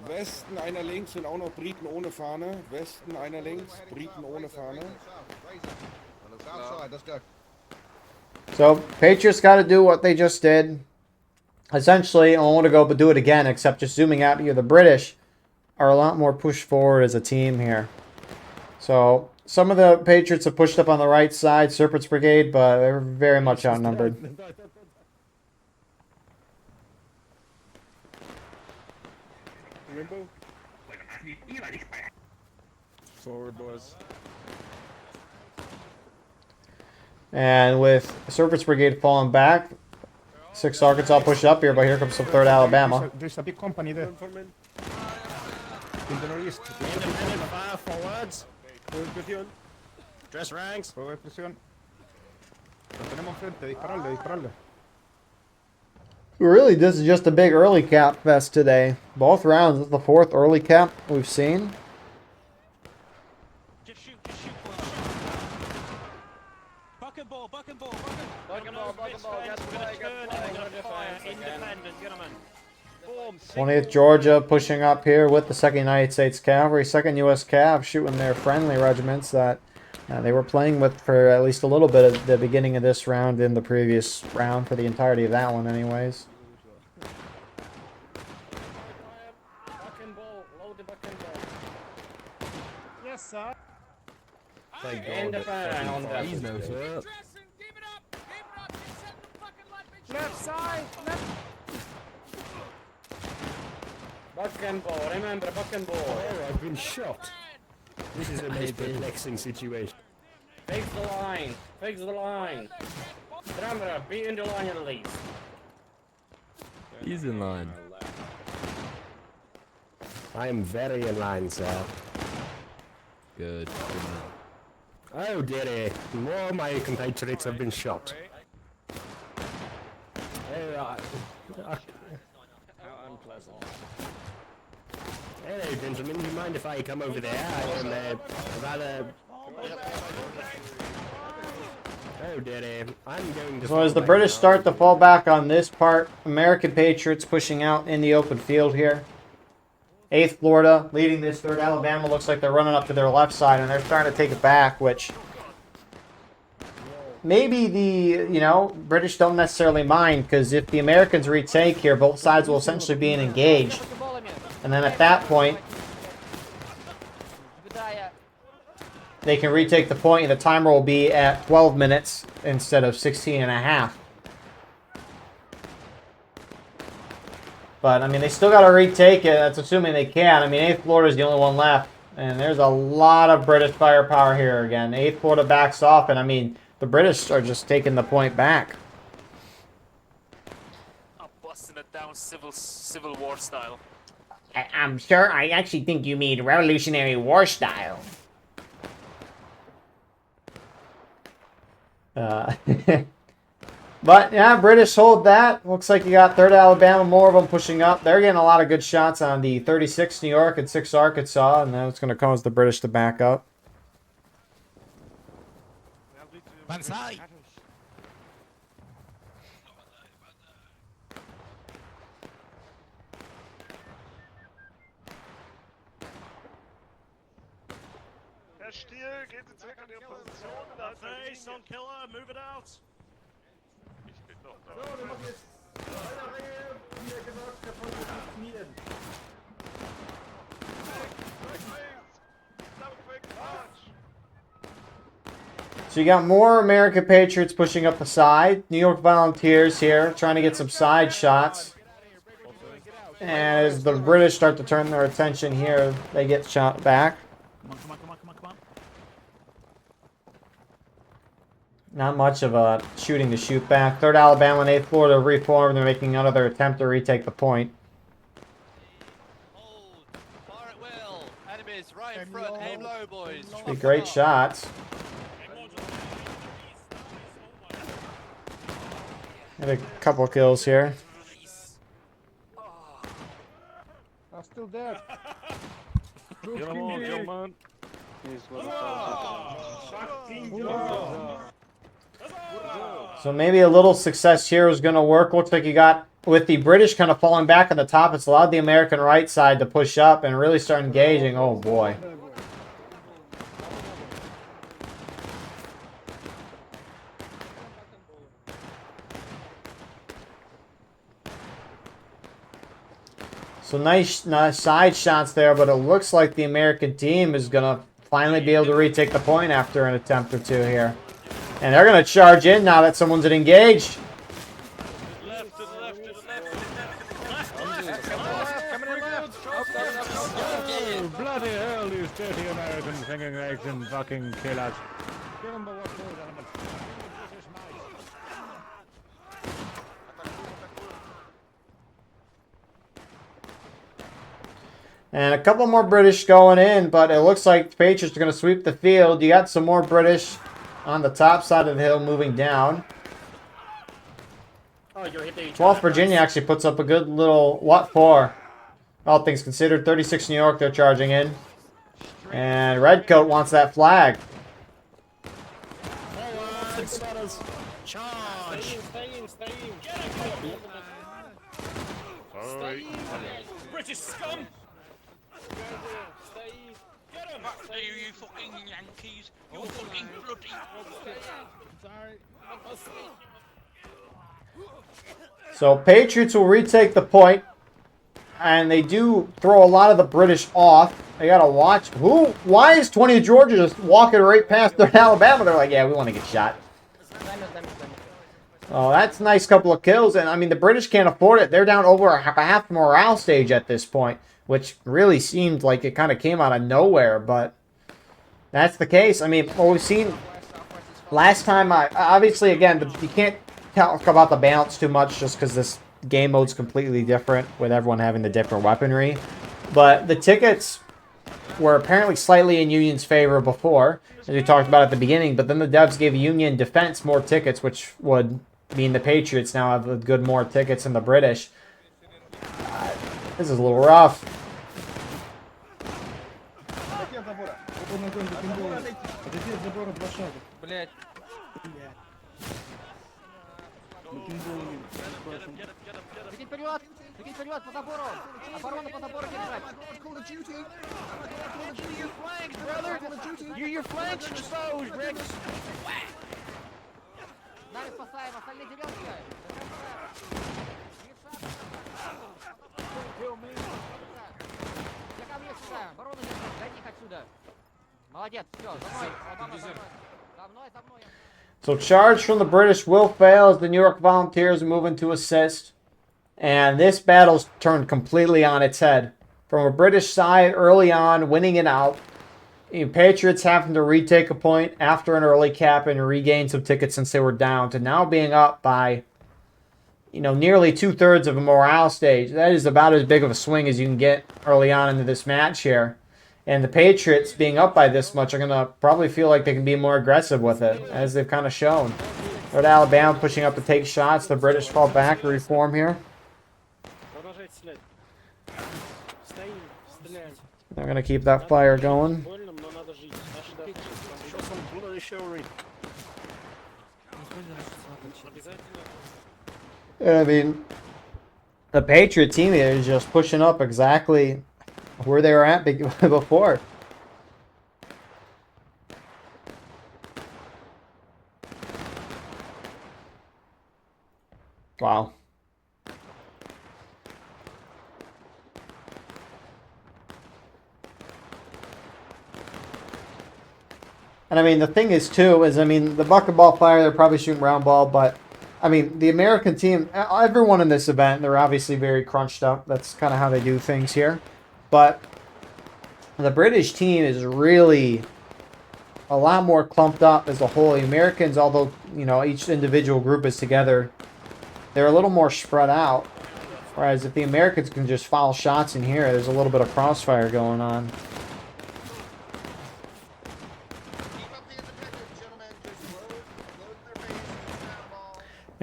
S11: Westen einer links sind auch noch Briten ohne Fahne. Westen einer links, Briten ohne Fahne.
S5: Outside, let's go.
S1: So Patriots got to do what they just did. Essentially, I want to go but do it again, except just zooming out here. The British are a lot more pushed forward as a team here. So some of the Patriots have pushed up on the right side, Serpent's Brigade, but they're very much outnumbered.
S11: Forward, boys.
S1: And with Serpent's Brigade falling back, 6th Arkansas pushed up here, but here comes some 3rd Alabama.
S6: There's a big company there. In the northeast.
S11: Forwards. Forward position. Dress ranks.
S6: Fuego de presión. Lo tenemos enfrente, dispararle, dispararle.
S1: Really, this is just a big early cap fest today. Both rounds, this is the 4th early cap we've seen.
S4: Just shoot. Buck and ball.
S12: Buck and ball, get
S4: Fire, independent, get 'em in.
S1: 20th Georgia pushing up here with the 2nd United States Cavalry. 2nd U.S. Cav shooting their friendly regiments that they were playing with for at least a little bit at the beginning of this round in the previous round, for the entirety of that one anyways.
S12: Buck and ball, load the buck and ball.
S6: Yes, sir.
S11: Thank
S12: And the fire on that.
S11: He's no sir.
S6: Left side, left.
S12: Buck and ball, remember buck and ball.
S11: Oh, I've been shot. This is a most perplexing situation.
S12: Fix the line. Remember, be in the line at least.
S11: He's in line. I am very in line, sir. Good. Oh dearie, more of my compatriots have been shot.
S12: How unpleasant.
S11: Hello gentlemen, do you mind if I come over there? I am rather... Oh dearie, I'm going to...
S1: So as the British start to fall back on this part, American Patriots pushing out in the open field here. 8th Florida leading this 3rd Alabama. Looks like they're running up to their left side and they're trying to take it back, which maybe the, British don't necessarily mind, because if the Americans retake here, both sides will essentially be engaged. And then at that point, they can retake the point and the timer will be at 12 minutes instead of 16 and a half. But, I mean, they still got to retake it. That's assuming they can. I mean, 8th Florida is the only one left. And there's a lot of British firepower here again. 8th Florida backs off, and I mean, the British are just taking the point back.
S3: I'm busting it down civil war style.
S1: I'm sure I actually think you mean Revolutionary War style. But yeah, British hold that. Looks like you got 3rd Alabama, more of them pushing up. They're getting a lot of good shots on the 36th New York and 6th Arkansas, and that's going to cause the British to back up.
S2: Herr Stiel, gehen Sie zurück an Ihre Position.
S4: Face on killer, move it out.
S3: Ich bin doch da.
S5: So, wir machen jetzt eine Reihe, wie er gesagt hat, von den Knien.
S1: So you got more American Patriots pushing up the side. New York Volunteers here trying to get some side shots. And as the British start to turn their attention here, they get shot back. Not much of a shooting to shoot back. 3rd Alabama and 8th Florida reform. They're making another attempt to retake the point.
S7: Hold. Fire at will. Enemies right in front. Aim low, boys.
S1: Should be great shots. Had a couple kills here.
S5: I'm still dead.
S11: Get him on, kill man.
S1: So maybe a little success here is going to work. Looks like you got, with the British kind of falling back on the top, it's allowed the American right side to push up and really start engaging. Oh boy. So nice side shots there, but it looks like the American team is going to finally be able to retake the point after an attempt or two here. And they're going to charge in now that someone's engaged.
S4: Left to the left to the left.
S11: Oh, bloody hell, these dirty Americans hanging eggs and fucking killers. Give them what goes on them.
S1: And a couple more British going in, but it looks like the Patriots are going to sweep the field. You got some more British on the top side of the hill moving down. 12th Virginia actually puts up a good little what for. All things considered, 36 New York, they're charging in. And Redcoat wants that flag.
S4: Charge! British scum! Get him!
S3: You fucking Yankees! You fucking bloody!
S1: So Patriots will retake the point, and they do throw a lot of the British off. They gotta watch. Why is 20th Georgia just walking right past their Alabama? They're like, yeah, we want to get shot. Oh, that's a nice couple of kills, and I mean the British can't afford it. They're down over a half morale stage at this point, which really seemed like it kind of came out of nowhere, but that's the case. I mean, what we've seen last time, obviously, again, you can't talk about the balance too much just because this game mode's completely different with everyone having the different weaponry. But the tickets were apparently slightly in Union's favor before, as we talked about at the beginning, but then the devs gave Union defense more tickets, which would mean the Patriots now have a good more tickets than the British. This is a little rough.
S12: Прикинь вперед! Прикинь вперед по забору! Оборона по забору держать! Your flanks exposed, Rick! Нами спасаем, остальные девятки! Для ко мне сюда! Оборону держать! Гони их отсюда! Молодец, все, за мной! За мной, за мной!
S1: So charge from the British will fail as the New York Volunteers move in to assist. And this battle's turned completely on its head. from a British side early on, winning it out. Patriots having to retake a point after an early cap and regain some tickets since they were down, to now being up by, nearly 2/3 of a morale stage. That is about as big of a swing as you can get early on into this match here. And the Patriots being up by this much are going to probably feel like they can be more aggressive with it, as they've kind of shown. But Alabama pushing up to take shots. The British fall back and reform here. They're going to keep that fire going. I mean, the Patriot team here is just pushing up exactly where they were at before. Wow. And I mean, the thing is, too, is, I mean, the bucket ball fire, they're probably shooting round ball, but, I mean, the American team, everyone in this event, they're obviously very crunched up. That's kind of how they do things here. But the British team is really a lot more clumped up as a whole. The Americans, although, each individual group is together, they're a little more spread out. Whereas if the Americans can just foul shots in here, there's a little bit of crossfire going on.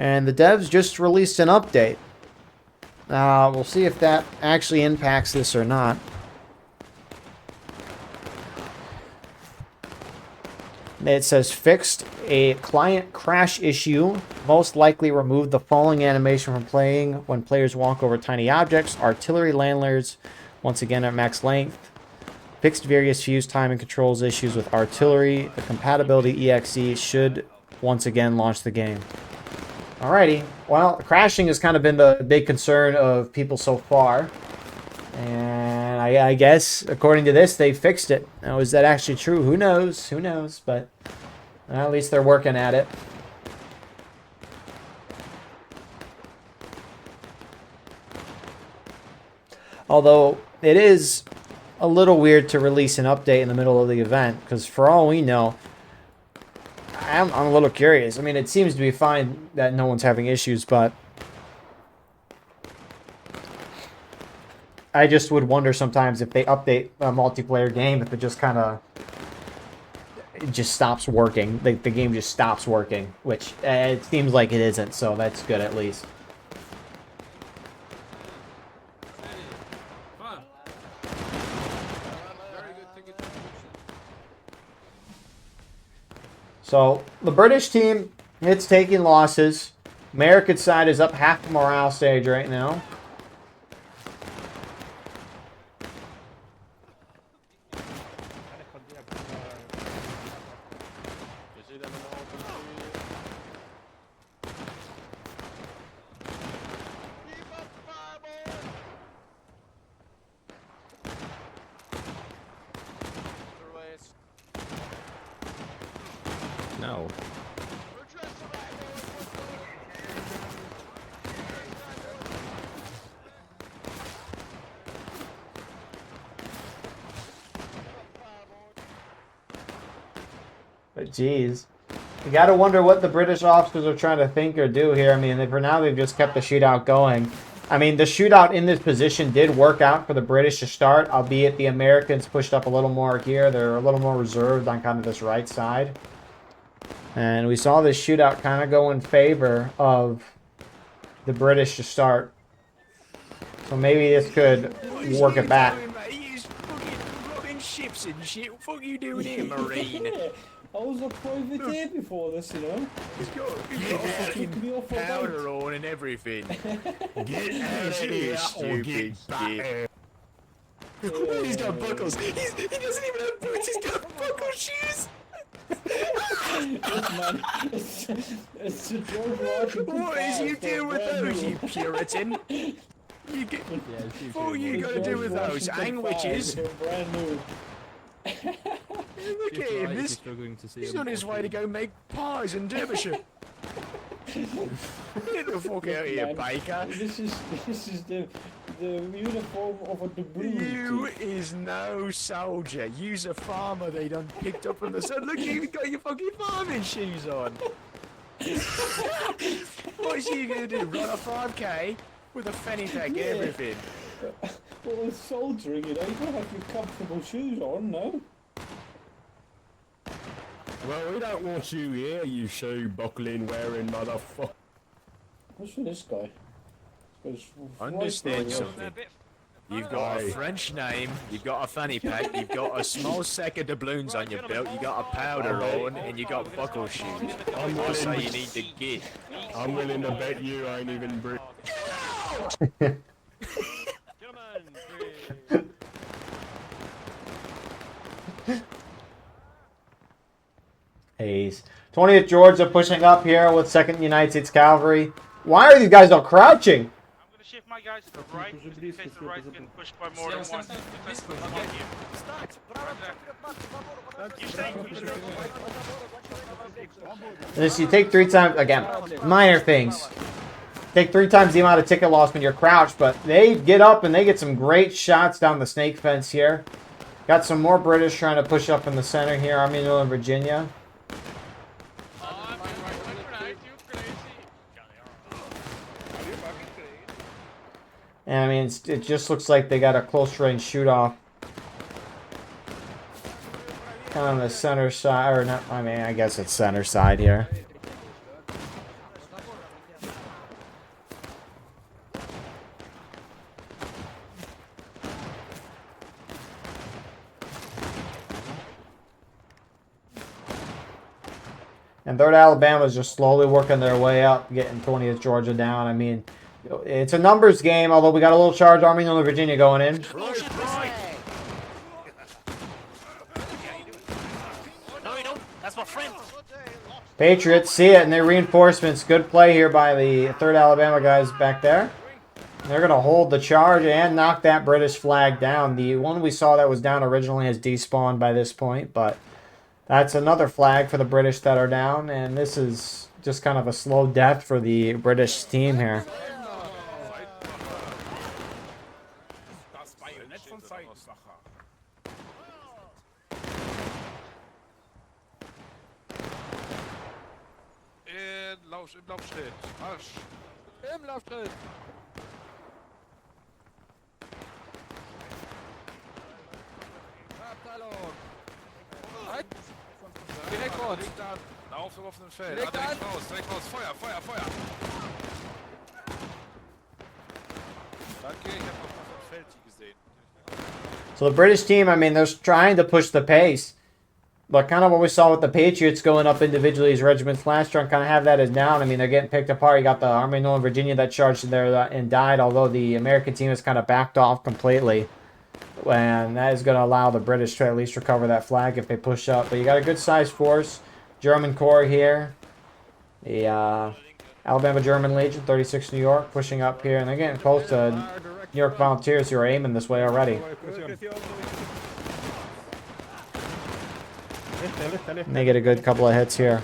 S1: And the devs just released an update. We'll see if that actually impacts this or not. It says fixed a client crash issue. Most likely removed the falling animation from playing when players walk over tiny objects. Artillery landers, once again at max length. Fixed various fuse time and controls issues with artillery. The compatibility EXE should once again launch the game. Alrighty, well, crashing has kind of been the big concern of people so far. And I guess, according to this, they fixed it. Now, is that actually true? Who knows? Who knows? But at least they're working at it. Although, it is a little weird to release an update in the middle of the event, because for all we know, I'm a little curious. I mean, it seems to be fine that no one's having issues, but I just would wonder sometimes if they update a multiplayer game, if it just kind of just stops working. The game just stops working, which it seems like it isn't, so that's good at least. So, the British team, it's taking losses. American side is up half the morale stage right now.
S11: No.
S1: But geez, you gotta wonder what the British officers are trying to think or do here. I mean, for now they've just kept the shootout going. I mean, the shootout in this position did work out for the British to start, albeit the Americans pushed up a little more here. They're a little more reserved on kind of this right side. And we saw this shootout kind of go in favor of the British to start. So maybe this could work it back.
S10: Ships and shit. What the fuck are you doing here, Marine?
S8: Yeah, I was a privateer before this, you know.
S10: He's got fucking powder on and everything. Get out of here, stupid shit. He's got buckles. He doesn't even have boots. He's got buckle shoes.
S8: Man, it's a George Washington.
S10: What is you doing with those, you Puritan? You get, what are you gonna do with those? Hang witches?
S8: Brand new.
S10: Look at him, he's on his way to go make pies in Derbyshire. Get the fuck out of here, Baker.
S8: This is the the uniform of a Debrief.
S10: You is no soldier. You's a farmer they done picked up from the sun. Look, you even got your fucking farming shoes on. What is you gonna do? Run a 5k with a fanny pack and everything?
S8: Well, with soldiering, you know, you gotta have your comfortable shoes on, no?
S11: Well, we don't want you here, you shoe buckling wearing motherfucker.
S8: What's with this guy?
S10: Understand something. You've got a French name, you've got a fanny pack, you've got a small sack of doubloons on your belt, you got a powder on, and you got buckle shoes. That's how you need to get.
S11: I'm willing to bet you ain't even breathe.
S1: Hayes. 20th Georgia pushing up here with 2nd United States Cavalry. Why are these guys all crouching?
S3: I'm gonna shift my guys to the right, just in case the right getting pushed by more than one.
S1: This, you take 3 times, again, minor things. Take 3 times the amount of ticket loss when you're crouched, but they get up and they get some great shots down the snake fence here. Got some more British trying to push up in the center here, Army, Northern Virginia. And I mean, it just looks like they got a close range shoot off. Kind of on the center side, or not, I mean, I guess it's center side here. And 3rd Alabama's just slowly working their way up, getting 20th Georgia down. I mean, it's a numbers game, although we got a little charge Army Northern Virginia going in. Patriots see it, and their reinforcements. Good play here by the 3rd Alabama guys back there. They're going to hold the charge and knock that British flag down. The one we saw that was down originally has despawned by this point, but that's another flag for the British that are down, and this is just kind of a slow death for the British team here.
S3: Im Laufschritt. Marsch. Im Laufschritt. Abteilung. Direkt raus. Auf offenem Feld. Direkt raus. Feuer. Danke, ich hab auf offenem Feld gesehen.
S1: So the British team, I mean, they're trying to push the pace. But kind of what we saw with the Patriots going up individually as regiments last year, and kind of have that as down. I mean, they're getting picked apart. You got the Army of Northern Virginia that charged in there and died, although the American team has kind of backed off completely. And that is going to allow the British to at least recover that flag if they push up. But you got a good-sized force. German Corps here. The Alabama German Legion, 36 New York, pushing up here. And they're getting close to New York Volunteers who are aiming this way already. And they get a good couple of hits here.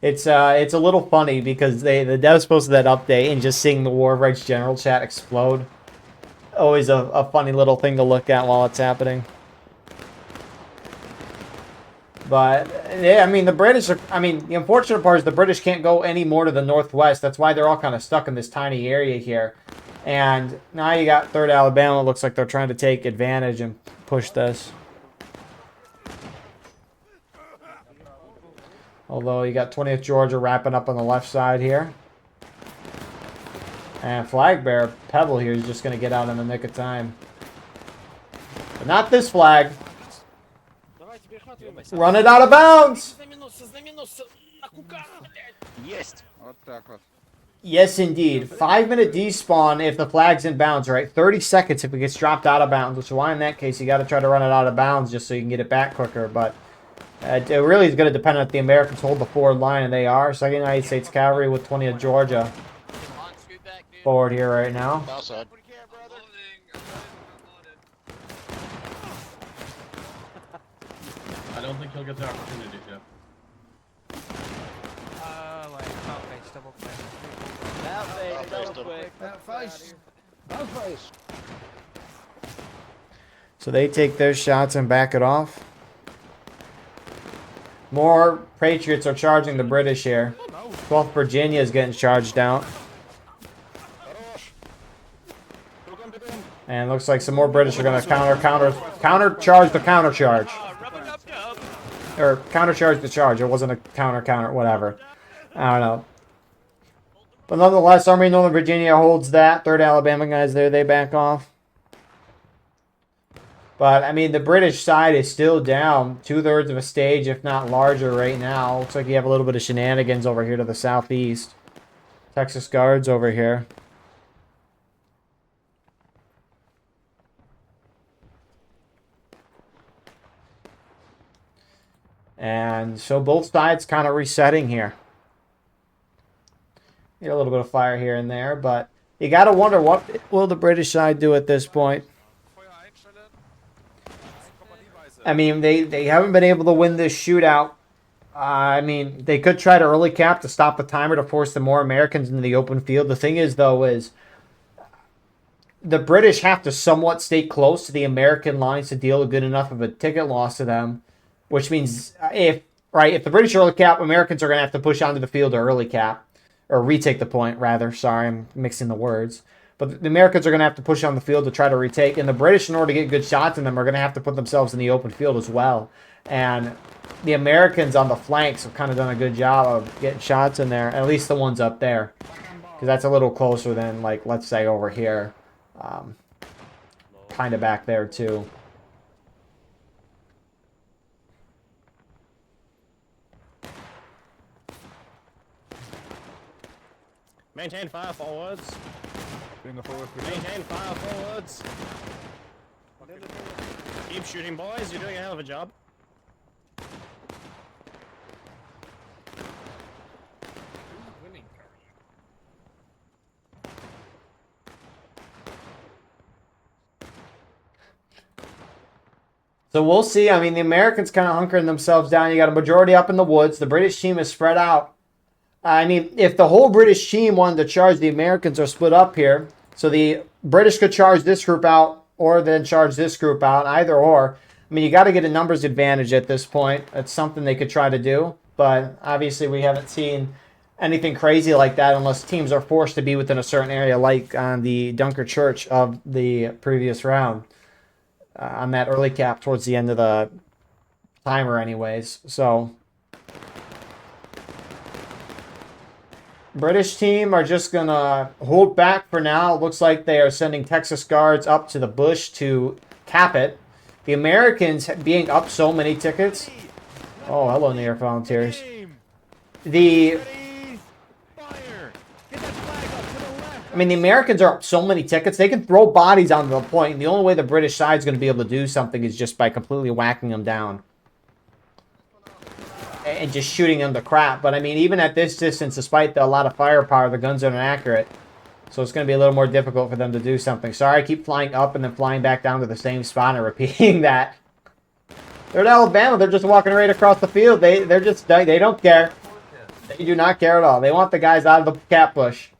S1: It's a little funny because the devs posted that update and just seeing the War of Rights general chat explode. Always a funny little thing to look at while it's happening. But yeah, I mean the British are. I mean the unfortunate part is the British can't go any more to the northwest. That's why they're all kind of stuck in this tiny area here. And now you got 3rd Alabama. It looks like they're trying to take advantage and push this. Although you got 20th Georgia wrapping up on the left side here. And Flag Bearer Pebble here is just going to get out in the nick of time. But not this flag. Run it out of bounds.
S10: Yes.
S1: Yes, indeed. 5-minute despawn if the flag's in bounds, right? 30 seconds if it gets dropped out of bounds, which is why in that case you got to try to run it out of bounds just so you can get it back quicker. But it really is going to depend on if the Americans hold the forward line, and they are. 2nd United States Cavalry with 20th Georgia forward here right now.
S7: I don't think he'll get the opportunity, Jeff.
S1: So they take their shots and back it off. More Patriots are charging the British here. 12th Virginia is getting charged out. And looks like some more British are going to counter-charge the counter-charge. Or counter-charge the charge. It wasn't a counter, whatever. I don't know. But nonetheless, Army of Northern Virginia holds that. 3rd Alabama guys there, they back off. But, I mean, the British side is still down 2/3 of a stage, if not larger right now. Looks like you have a little bit of shenanigans over here to the southeast. Texas Guards over here. And so both sides kind of resetting here. Get a little bit of fire here and there, but you got to wonder what will the British side do at this point. I mean, they haven't been able to win this shootout. I mean, they could try to early cap to stop the timer to force the more Americans into the open field. The thing is, though, is the British have to somewhat stay close to the American lines to deal a good enough of a ticket loss to them, which means if the British early cap, Americans are going to have to push onto the field to early cap, or retake the point, rather. Sorry, I'm mixing the words. But the Americans are going to have to push on the field to try to retake. And the British, in order to get good shots in them, are going to have to put themselves in the open field as well. And the Americans on the flanks have kind of done a good job of getting shots in there. At least the ones up there. Because that's a little closer than, like, let's say over here. Kind of back there, too.
S11: Maintain fire forwards. Maintain fire forwards. Keep shooting, boys. You're doing a hell of a job.
S1: So we'll see. I mean, the Americans kind of hunkering themselves down. You got a majority up in the woods. The British team is spread out. I mean, if the whole British team wanted to charge, the Americans are split up here. So the British could charge this group out or then charge this group out, either or. I mean, you got to get a numbers advantage at this point. That's something they could try to do. But obviously we haven't seen anything crazy like that unless teams are forced to be within a certain area, like on the Dunkirk Church of the previous round. On that early cap towards the end of the timer anyways. So British team are just going to hold back for now. It looks like they are sending Texas Guards up to the bush to cap it. The Americans being up so many tickets. Oh, hello, New York Volunteers. The Americans are up so many tickets. They can throw bodies onto the point. And the only way the British side's going to be able to do something is just by completely whacking them down. And just shooting them to crap. But, I mean, even at this distance, despite a lot of firepower, the guns are inaccurate. So it's going to be a little more difficult for them to do something. Sorry, I keep flying up and then flying back down to the same spot and repeating that. They're in Alabama. They're just walking right across the field. They don't care. They do not care at all. They want the guys out of the cap bush.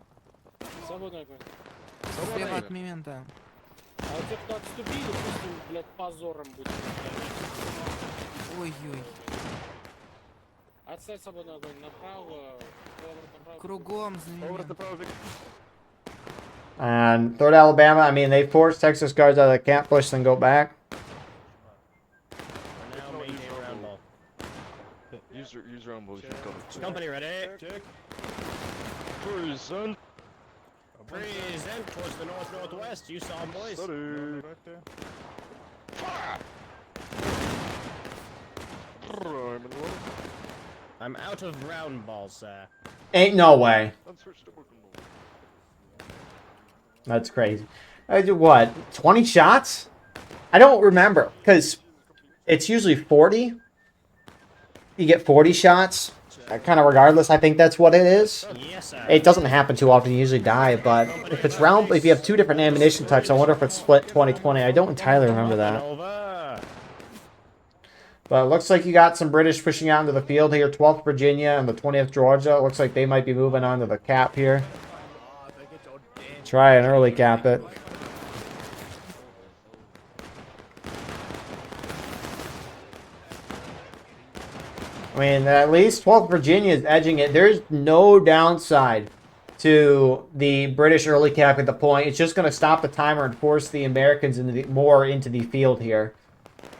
S1: And 3rd Alabama, I mean, they forced Texas Guards out of the camp bush and go back.
S2: Use your own bullshit.
S11: Company ready.
S2: Present.
S11: Present towards the north-northwest. You saw them, boys. I'm out of round balls, sir.
S1: Ain't no way. That's crazy. I do what? 20 shots? I don't remember because it's usually 40. You get 40 shots. Kind of regardless, I think that's what it is.
S11: Yes, sir.
S1: It doesn't happen too often. You usually die, but if it's round, if you have 2 different ammunition types, I wonder if it's split 20-20. I don't entirely remember that. But it looks like you got some British pushing out into the field here. 12th Virginia and the 20th Georgia. It looks like they might be moving on to the cap here. Try and early cap it. I mean, at least 12th Virginia is edging it. There's no downside to the British early cap at the point. It's just going to stop the timer and force the Americans more into the field here.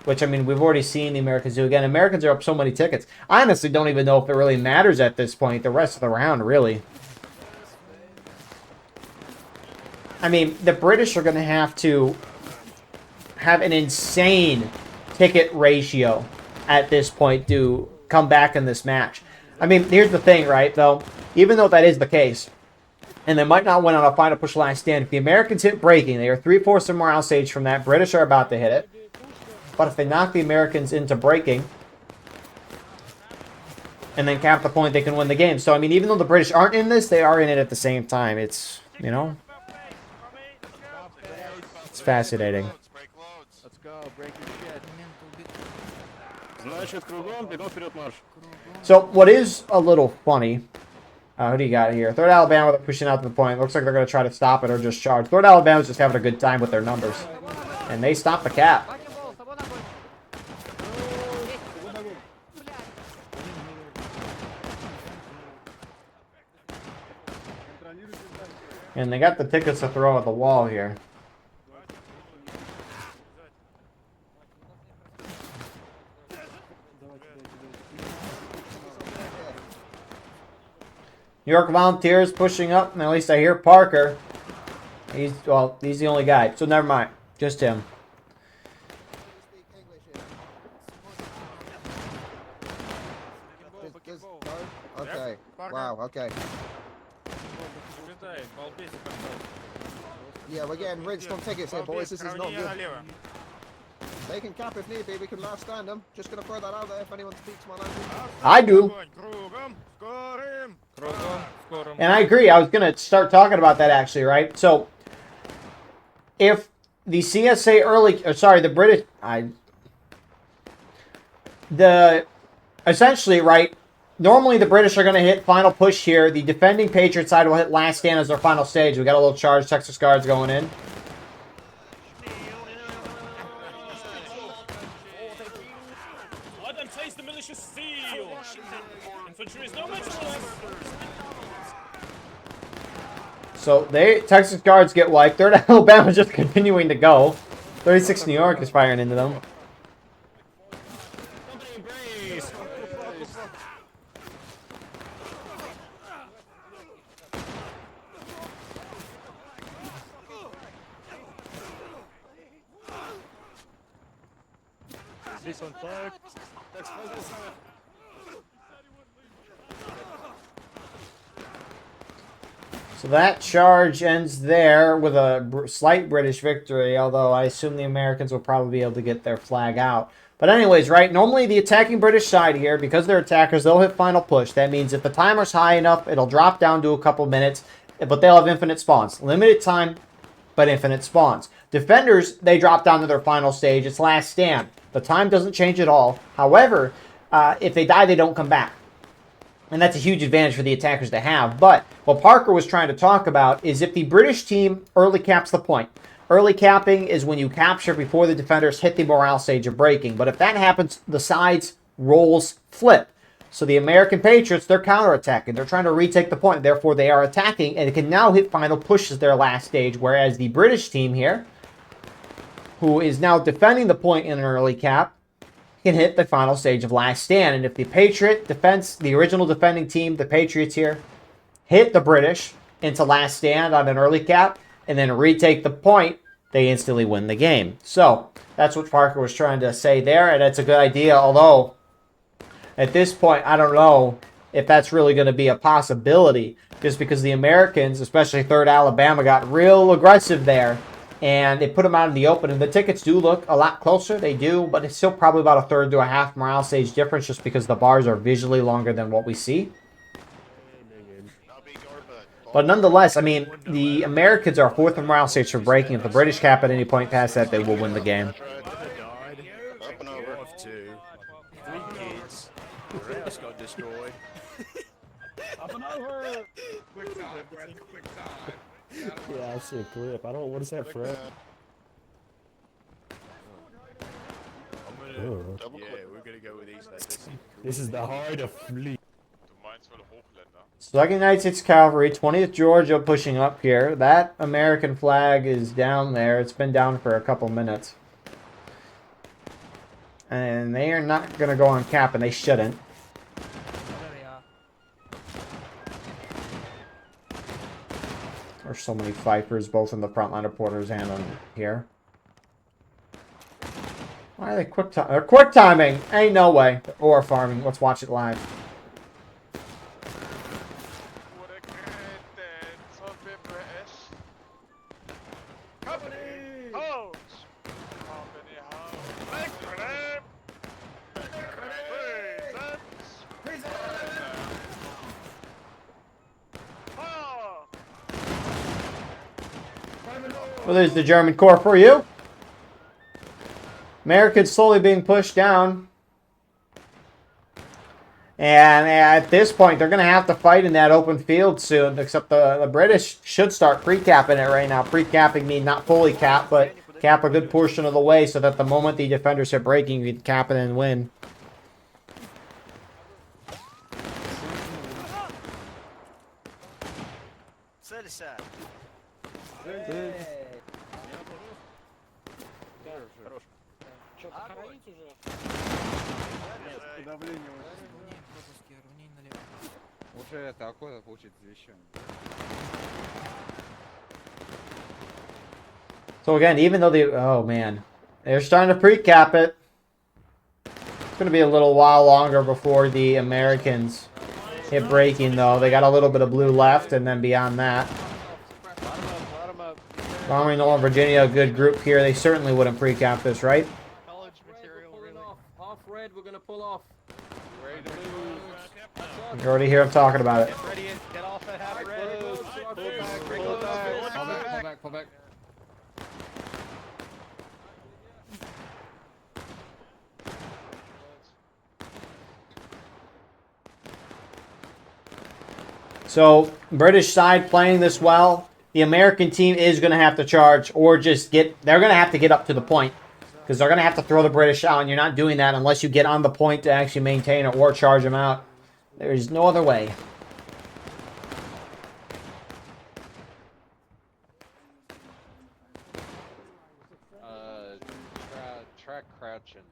S1: Which, I mean, we've already seen the Americans do. Again, Americans are up so many tickets. I honestly don't even know if it really matters at this point. The rest of the round, really. I mean, the British are going to have an insane ticket ratio at this point to come back in this match. I mean, here's the thing, right, though? Even though that is the case, and they might not win on a final push last stand, if the Americans hit breaking, they are 3/4 of morale stage from that. British are about to hit it. But if they knock the Americans into breaking and then cap the point, they can win the game. So, I mean, even though the British aren't in this, they are in it at the same time. It's, you know, it's fascinating.
S5: Let's go, break your shit.
S1: So, what is a little funny, who do you got here? 3rd Alabama, they're pushing out to the point. Looks like they're going to try to stop it or just charge. 3rd Alabama's just having a good time with their numbers. And they stop the cap. And they got the tickets to throw at the wall here. New York Volunteers pushing up, and at least I hear Parker. He's the only guy, so never mind. Just him.
S5: Okay. Wow, okay. Yeah, we're getting rinsed on tickets here, boys. This is not good. They can cap if need be. We can last stand them. Just gonna throw that out there if anyone speaks my language.
S1: I do. And I agree. I was gonna start talking about that actually, right? So, if the CSA the British, essentially, right? Normally, the British are going to hit final push here. The defending Patriot side will hit last stand as their final stage. We got a little charge. Texas Guards going in.
S4: Let them taste the militia steel. Infantry is no match for us.
S1: So, Texas Guards get wiped. 3rd Alabama just continuing to go. 36 New York is firing into them. So that charge ends there with a slight British victory, although I assume the Americans will probably be able to get their flag out. But anyways, right, normally the attacking British side here, because they're attackers, they'll hit final push. That means if the timer's high enough, it'll drop down to a couple minutes, but they'll have infinite spawns. Limited time, but infinite spawns. Defenders, they drop down to their final stage. It's last stand. The time doesn't change at all. However, if they die, they don't come back. And that's a huge advantage for the attackers to have. But what Parker was trying to talk about is if the British team early caps the point. Early capping is when you capture before the defenders hit the morale stage of breaking. But if that happens, the sides roles flip. So the American Patriots, they're counterattacking. They're trying to retake the point. Therefore, they are attacking, and it can now hit final push as their last stage. Whereas the British team here, who is now defending the point in an early cap, can hit the final stage of last stand. And if the Patriot defense, the original defending team, the Patriots here, hit the British into last stand on an early cap and then retake the point, they instantly win the game. So that's what Parker was trying to say there, and that's a good idea. Although at this point, I don't know if that's really going to be a possibility, just because the Americans, especially 3rd Alabama, got real aggressive there. And they put them out in the open. And the tickets do look a lot closer. They do. But it's still probably about a 1/3 to a 1/2 morale stage difference just because the bars are visually longer than what we see. But nonetheless, I mean, the Americans are 4th in morale stage for breaking. If the British cap at any point past that, they will win the game.
S10: destroyed.
S8: Up and over!
S3: Quick time, Brett. Quick time.
S11: Yeah, I see a clip. I don't. What is that for?
S10: I'm gonna. Yeah, we're gonna go with these.
S11: This is the heart of fleet.
S3: Du meinst wohl Hochländer?
S1: 2nd United States Cavalry, 20th Georgia pushing up here. That American flag is down there. It's been down for a couple minutes. And they are not going to go on cap, and they shouldn't.
S6: There they are.
S1: There's so many Vipers, both in the front line of Porters and on here. Why are they quick time? They're quick timing! Ain't no way. Or farming. Let's watch it live. Well, there's the German Corps for you. Americans slowly being pushed down. And at this point, they're going to have to fight in that open field soon. Except the British should start pre-capping it right now. Pre-capping means not fully cap, but cap a good portion of the way so that the moment the defenders hit breaking, you can cap it and win.
S2: Целься! Хорош.
S8: Что-то хоронить уже?
S10: Давление
S13: уже такое получит извещение.
S1: So again, even though oh man, they're starting to pre-cap it. It's going to be a little while longer before the Americans hit breaking though. They got a little bit of blue left, and then beyond that. Army Northern Virginia, a good group here. They certainly wouldn't pre-cap this, right?
S12: College material, really. Half red, we're gonna pull off.
S13: Ready to move.
S1: You already hear him talking about it.
S2: Get ready, get off that half red.
S13: Pull back.
S1: So, British side playing this well. The American team is going to have to charge or just they're going to have to get up to the point. Because they're going to have to throw the British out, and you're not doing that unless you get on the point to actually maintain it or charge them out. There's no other way.
S13: Track crouching.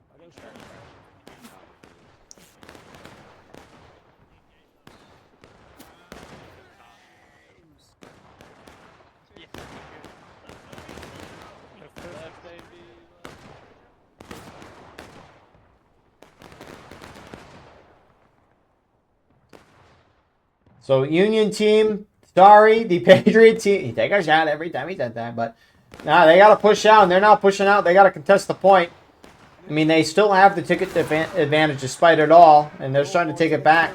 S1: So, Union team, sorry, the Patriot team, he take a shot every time he said that, but nah, they got to push out, and they're not pushing out. They got to contest the point. I mean, they still have the ticket advantage despite it all, and they're starting to take it back.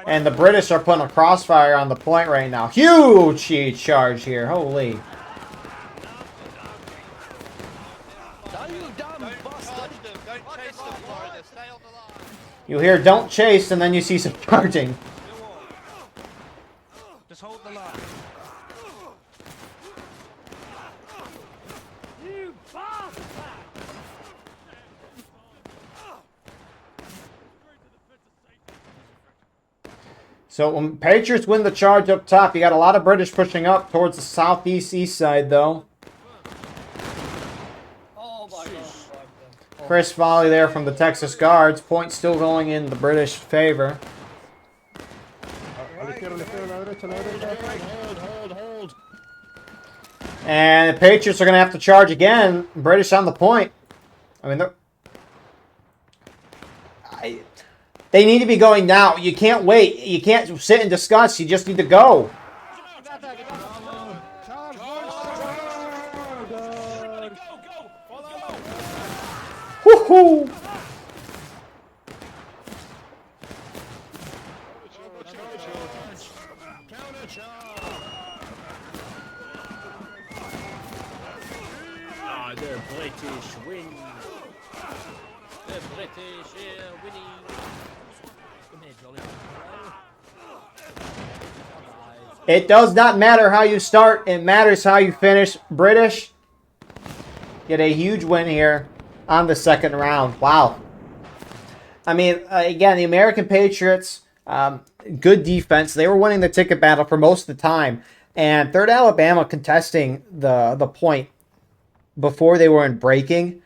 S1: And the British are putting a crossfire on the point right now. Huge charge here. Holy. You hear don't chase, and then you see some charging.
S6: Just hold the line. You bastard!
S1: So when Patriots win the charge up top, you got a lot of British pushing up towards the southeast east side, though. Chris volley there from the Texas Guards. Point still going in the British favor.
S11: Hold.
S1: And the Patriots are going to have to charge again. British on the point. I mean, they need to be going now. You can't wait. You can't sit and discuss. You just need to go. Woohoo!
S6: British winning. Come here, Jolly.
S1: It does not matter how you start. It matters how you finish. British get a huge win here on the second round. Wow. I mean, again, the American Patriots, good defense. They were winning the ticket battle for most of the time. And 3rd Alabama contesting the point before they were in breaking.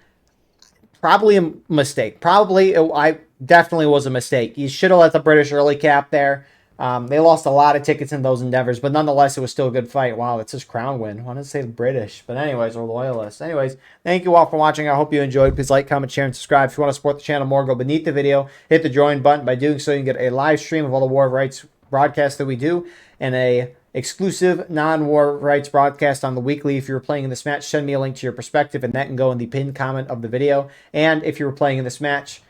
S1: Probably a mistake. I definitely was a mistake. You should have let the British early cap there. They lost a lot of tickets in those endeavors, but nonetheless, it was still a good fight. Wow, that's his crown win. I wanted to say the British, but anyways, or Loyalists. Anyways, thank you all for watching. I hope you enjoyed. Please like, comment, share, and subscribe. If you want to support the channel more, go beneath the video, hit the join button. By doing so, you can get a live stream of all the War of Rights broadcasts that we do, and a exclusive non-War Rights broadcast on the weekly. If you were playing in this match, send me a link to your perspective, and that can go in the pinned comment of the video. And if you were playing in this match,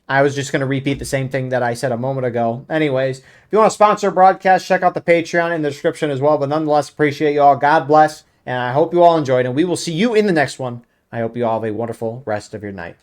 S1: I was just going to repeat the same thing that I said a moment ago. Anyways, if you want to sponsor a broadcast, check out the Patreon in the description as well. But nonetheless, appreciate you all. God bless. And I hope you all enjoyed. And we will see you in the next one. I hope you all have a wonderful rest of your night.